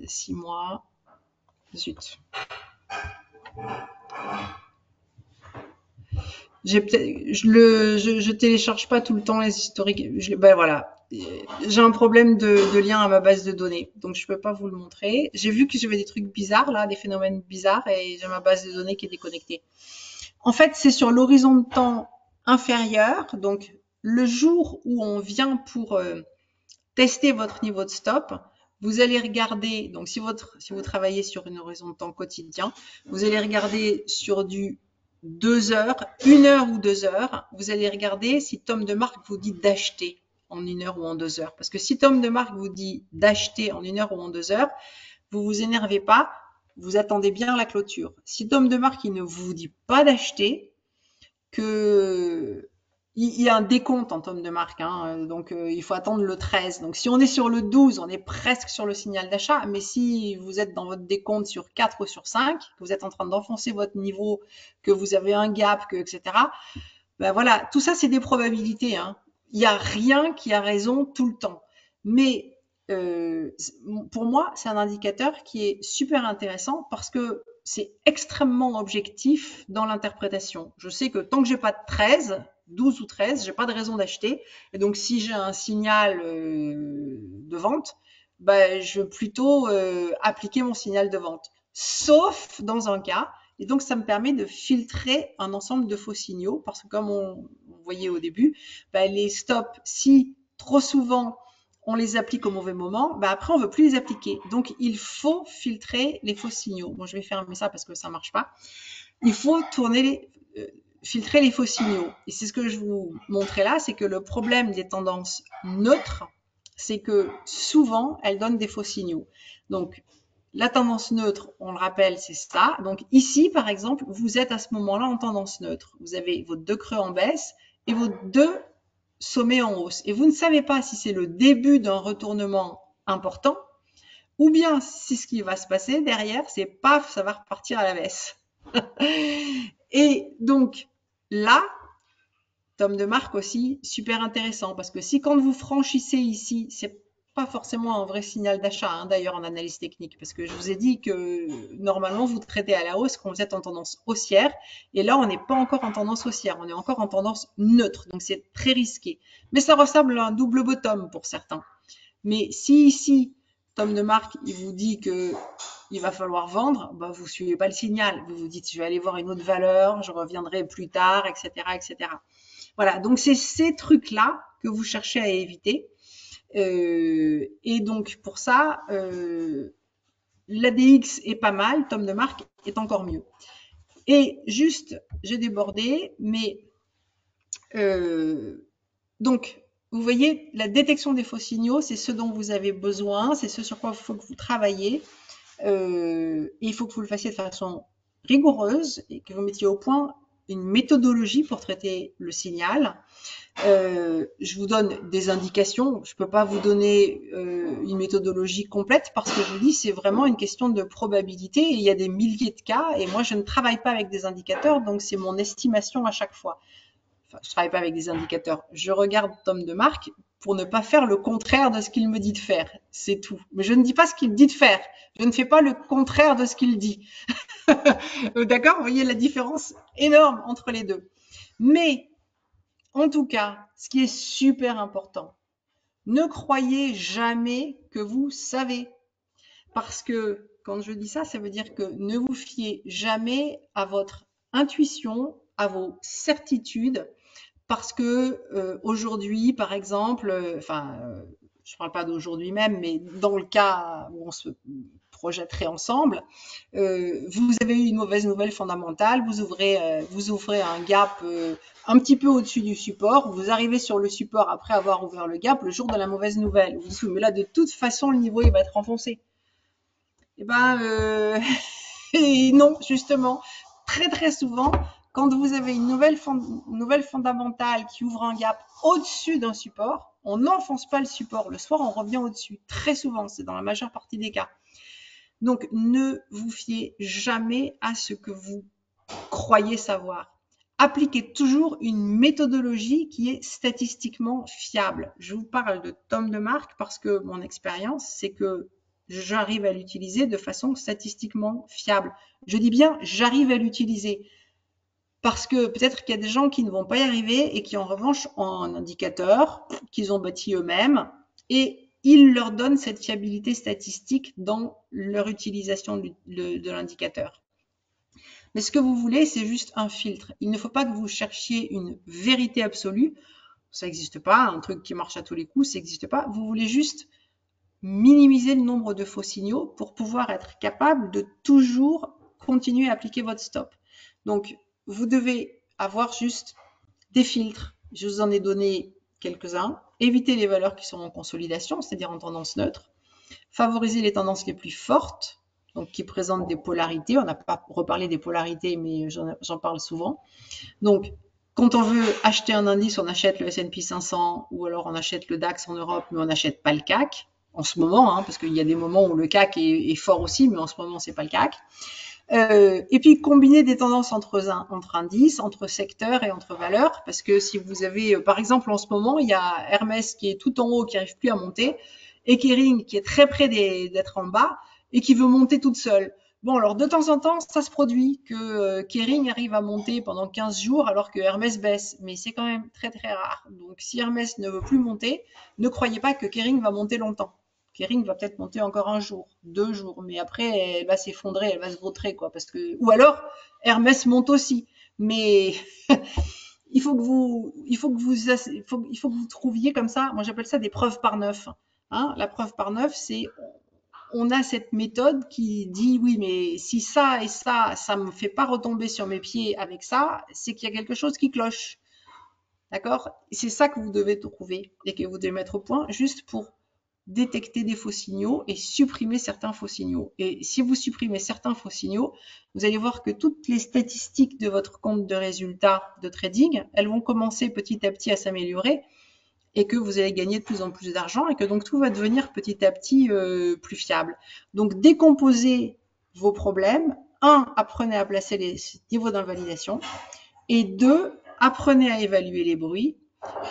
6 mois. Zut. Je télécharge pas tout le temps les historiques. Ben voilà, j'ai un problème de lien à ma base de données, donc je peux pas vous le montrer. J'ai vu que j'avais des trucs bizarres là, des phénomènes bizarres, et j'ai ma base de données qui est déconnectée. En fait, c'est sur l'horizon de temps inférieur, donc le jour où on vient pour tester votre niveau de stop. Vous allez regarder, donc si vous travaillez sur une horizon de temps quotidien, vous allez regarder sur du 2 heures, 1 heure ou 2 heures, vous allez regarder si Tom de Marque vous dit d'acheter en 1 heure ou en 2 heures. Parce que si Tom de Marque vous dit d'acheter en 1 heure ou en 2 heures, vous vous énervez pas, vous attendez bien la clôture. Si Tom de Marque il ne vous dit pas d'acheter, que il y a un décompte en tome de marque, hein, donc il faut attendre le 13. Donc si on est sur le 12, on est presque sur le signal d'achat, mais si vous êtes dans votre décompte sur 4 ou sur 5, que vous êtes en train d'enfoncer votre niveau, que vous avez un gap, etc., ben voilà, tout ça c'est des probabilités. Hein. Il n'y a rien qui a raison tout le temps. Mais pour moi, c'est un indicateur qui est super intéressant parce que c'est extrêmement objectif dans l'interprétation. Je sais que tant que j'ai pas de 13, 12 ou 13, j'ai pas de raison d'acheter. Et donc, si j'ai un signal de vente, bah, je vais plutôt appliquer mon signal de vente. Sauf dans un cas, et donc ça me permet de filtrer un ensemble de faux signaux, parce que comme on voyait au début, bah, les stops, si trop souvent on les applique au mauvais moment, bah après on veut plus les appliquer. Donc il faut filtrer les faux signaux. Bon, je vais fermer ça parce que ça marche pas. Il faut filtrer les faux signaux. Et c'est ce que je vous montrais là, c'est que le problème des tendances neutres, c'est que souvent elles donnent des faux signaux. Donc la tendance neutre, on le rappelle, c'est ça. Donc ici, par exemple, vous êtes à ce moment-là en tendance neutre. Vous avez vos deux creux en baisse et vos deux sommet en hausse. Et vous ne savez pas si c'est le début d'un retournement important ou bien si ce qui va se passer derrière, c'est paf, ça va repartir à la baisse. Et donc là, tome de marque aussi, super intéressant parce que si quand vous franchissez ici, c'est pas forcément un vrai signal d'achat, hein, d'ailleurs en analyse technique, parce que je vous ai dit que normalement vous traitez à la hausse quand vous êtes en tendance haussière, et là on n'est pas encore en tendance haussière, on est encore en tendance neutre, donc c'est très risqué. Mais ça ressemble à un double bottom pour certains. Mais si ici, Tom de marque, il vous dit que il va falloir vendre, bah vous suivez pas le signal, vous vous dites je vais aller voir une autre valeur, je reviendrai plus tard, etc., etc. Voilà, donc c'est ces trucs-là que vous cherchez à éviter. Et donc pour ça, l'ADX est pas mal, Tom de marque est encore mieux. Et juste, j'ai débordé, mais donc vous voyez, la détection des faux signaux, c'est ce dont vous avez besoin, c'est ce sur quoi il faut que vous travaillez. Et il faut que vous le fassiez de façon rigoureuse et que vous mettiez au point une méthodologie pour traiter le signal. Je vous donne des indications. Je ne peux pas vous donner une méthodologie complète parce que je vous dis c'est vraiment une question de probabilité et il y a des milliers de cas et moi je ne travaille pas avec des indicateurs donc c'est mon estimation à chaque fois. Enfin, je ne travaille pas avec des indicateurs. Je regarde Tom de marque pour ne pas faire le contraire de ce qu'il me dit de faire. C'est tout. Mais je ne dis pas ce qu'il dit de faire. Je ne fais pas le contraire de ce qu'il dit. D'accord? Vous voyez la différence énorme entre les deux. Mais en tout cas, ce qui est super important, ne croyez jamais que vous savez. Parce que quand je dis ça, ça veut dire que ne vous fiez jamais à votre intuition, à vos certitudes, parce que aujourd'hui, par exemple, je ne parle pas d'aujourd'hui même, mais dans le cas où on se projetterait ensemble, vous avez eu une mauvaise nouvelle fondamentale, vous ouvrez un gap un petit peu au-dessus du support, vous arrivez sur le support après avoir ouvert le gap le jour de la mauvaise nouvelle. Vous dites, mais là, de toute façon, le niveau, il va être enfoncé. Eh ben, et non, justement, très très souvent, quand vous avez une nouvelle fondamentale qui ouvre un gap au-dessus d'un support, on n'enfonce pas le support. Le soir, on revient au-dessus. Très souvent, c'est dans la majeure partie des cas. Donc, ne vous fiez jamais à ce que vous croyez savoir. Appliquez toujours une méthodologie qui est statistiquement fiable. Je vous parle de Tom de marque parce que mon expérience, c'est que j'arrive à l'utiliser de façon statistiquement fiable. Je dis bien j'arrive à l'utiliser parce que peut-être qu'il y a des gens qui ne vont pas y arriver et qui en revanche ont un indicateur qu'ils ont bâti eux-mêmes et ils leur donnent cette fiabilité statistique dans leur utilisation de l'indicateur. Mais ce que vous voulez, c'est juste un filtre. Il ne faut pas que vous cherchiez une vérité absolue. Ça n'existe pas. Un truc qui marche à tous les coups, ça n'existe pas. Vous voulez juste minimiser le nombre de faux signaux pour pouvoir être capable de toujours continuer à appliquer votre stop. Donc, vous devez avoir juste des filtres. Je vous en ai donné quelques-uns. Évitez les valeurs qui sont en consolidation, c'est-à-dire en tendance neutre. Favoriser les tendances les plus fortes, donc qui présentent des polarités. On n'a pas reparlé des polarités, mais j'en parle souvent. Donc, quand on veut acheter un indice, on achète le S&P 500 ou alors on achète le DAX en Europe, mais on n'achète pas le CAC en ce moment, parce qu'il y a des moments où le CAC est fort aussi, mais en ce moment, c'est pas le CAC. Et puis combiner des tendances entre indices, entre secteurs et entre valeurs, parce que si vous avez, par exemple, en ce moment, il y a Hermès qui est tout en haut, qui n'arrive plus à monter, et Kering qui est très près d'être en bas et qui veut monter toute seule. Bon, alors de temps en temps, ça se produit que Kering arrive à monter pendant 15 jours alors que Hermès baisse, mais c'est quand même très très rare. Donc si Hermès ne veut plus monter, ne croyez pas que Kering va monter longtemps. Kering va peut-être monter encore un jour, 2 jours, mais après elle va s'effondrer, elle va se vautrer quoi, parce que ou alors Hermès monte aussi, mais il faut que vous trouviez comme ça. Moi j'appelle ça des preuves par 9. Hein. La preuve par 9, c'est on a cette méthode qui dit oui, mais si ça et ça me fait pas retomber sur mes pieds avec ça, c'est qu'il y a quelque chose qui cloche. D'accord? C'est ça que vous devez trouver et que vous devez mettre au point juste pour détecter des faux signaux et supprimer certains faux signaux. Et si vous supprimez certains faux signaux, vous allez voir que toutes les statistiques de votre compte de résultats de trading, elles vont commencer petit à petit à s'améliorer et que vous allez gagner de plus en plus d'argent et que donc tout va devenir petit à petit plus fiable. Donc décomposez vos problèmes. Un, apprenez à placer les niveaux d'invalidation. Et deux, apprenez à évaluer les bruits.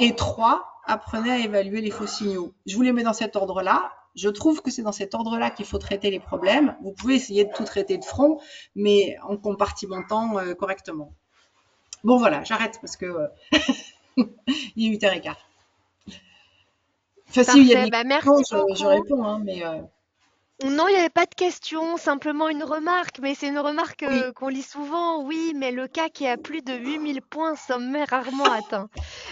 Et trois, apprenez à évaluer les faux signaux. Je vous les mets dans cet ordre-là. Je trouve que c'est dans cet ordre-là qu'il faut traiter les problèmes. Vous pouvez essayer de tout traiter de front, mais en compartimentant correctement. Bon voilà, j'arrête parce que il est 8h15. Enfin, s'il y a Parfait, des bah questions, merci je beaucoup. réponds, hein, mais Non, il n'y avait pas de question, simplement une remarque, mais c'est une remarque oui. qu'on lit souvent. Oui, mais le CAC est à plus de 8000 points, sommet rarement atteint.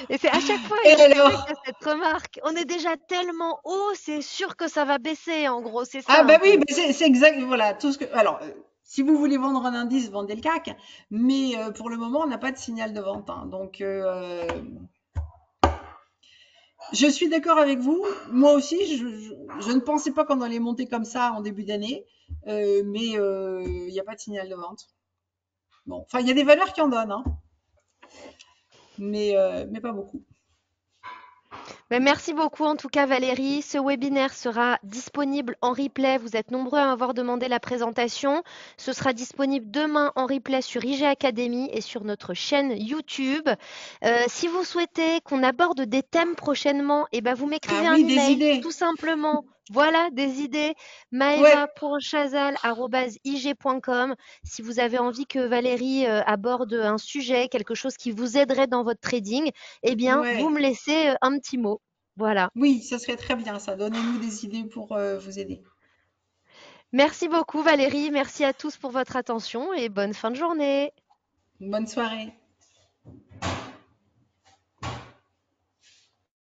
Et c'est à chaque fois, Et c'est vrai qu'il y alors? a cette remarque. On est déjà tellement haut, c'est sûr que ça va baisser, en gros, c'est Ah ça bah un oui, peu. bah c'est exact, voilà, tout ce que. Alors, si vous voulez vendre un indice, vendez le CAC, mais pour le moment, on n'a pas de signal de vente. Hein. Donc, je suis d'accord avec vous. Moi aussi, je ne pensais pas qu'on allait monter comme ça en début d'année, mais il n'y a pas de signal de vente. Bon, enfin, il y a des valeurs qui en donnent, hein, mais pas beaucoup. Ben, merci beaucoup en tout cas Valérie. Ce webinaire sera disponible en replay. Vous êtes nombreux à m'avoir demandé la présentation. Ce sera disponible demain en replay sur IG Academy et sur notre chaîne YouTube. Si vous souhaitez qu'on aborde des thèmes prochainement, eh ben vous Ah m'écrivez un oui, des email idées. tout simplement. Voilà des idées. Ouais, maeva.chazal@ig.com. Si vous avez envie que Valérie aborde un sujet, quelque chose qui vous aiderait dans votre trading, eh bien, vous ouais. me laissez un petit mot. Voilà. Oui, ça serait très bien, ça. Donnez-nous des idées pour vous aider. Merci beaucoup Valérie, merci à tous pour votre attention et bonne fin de journée. Bonne soirée.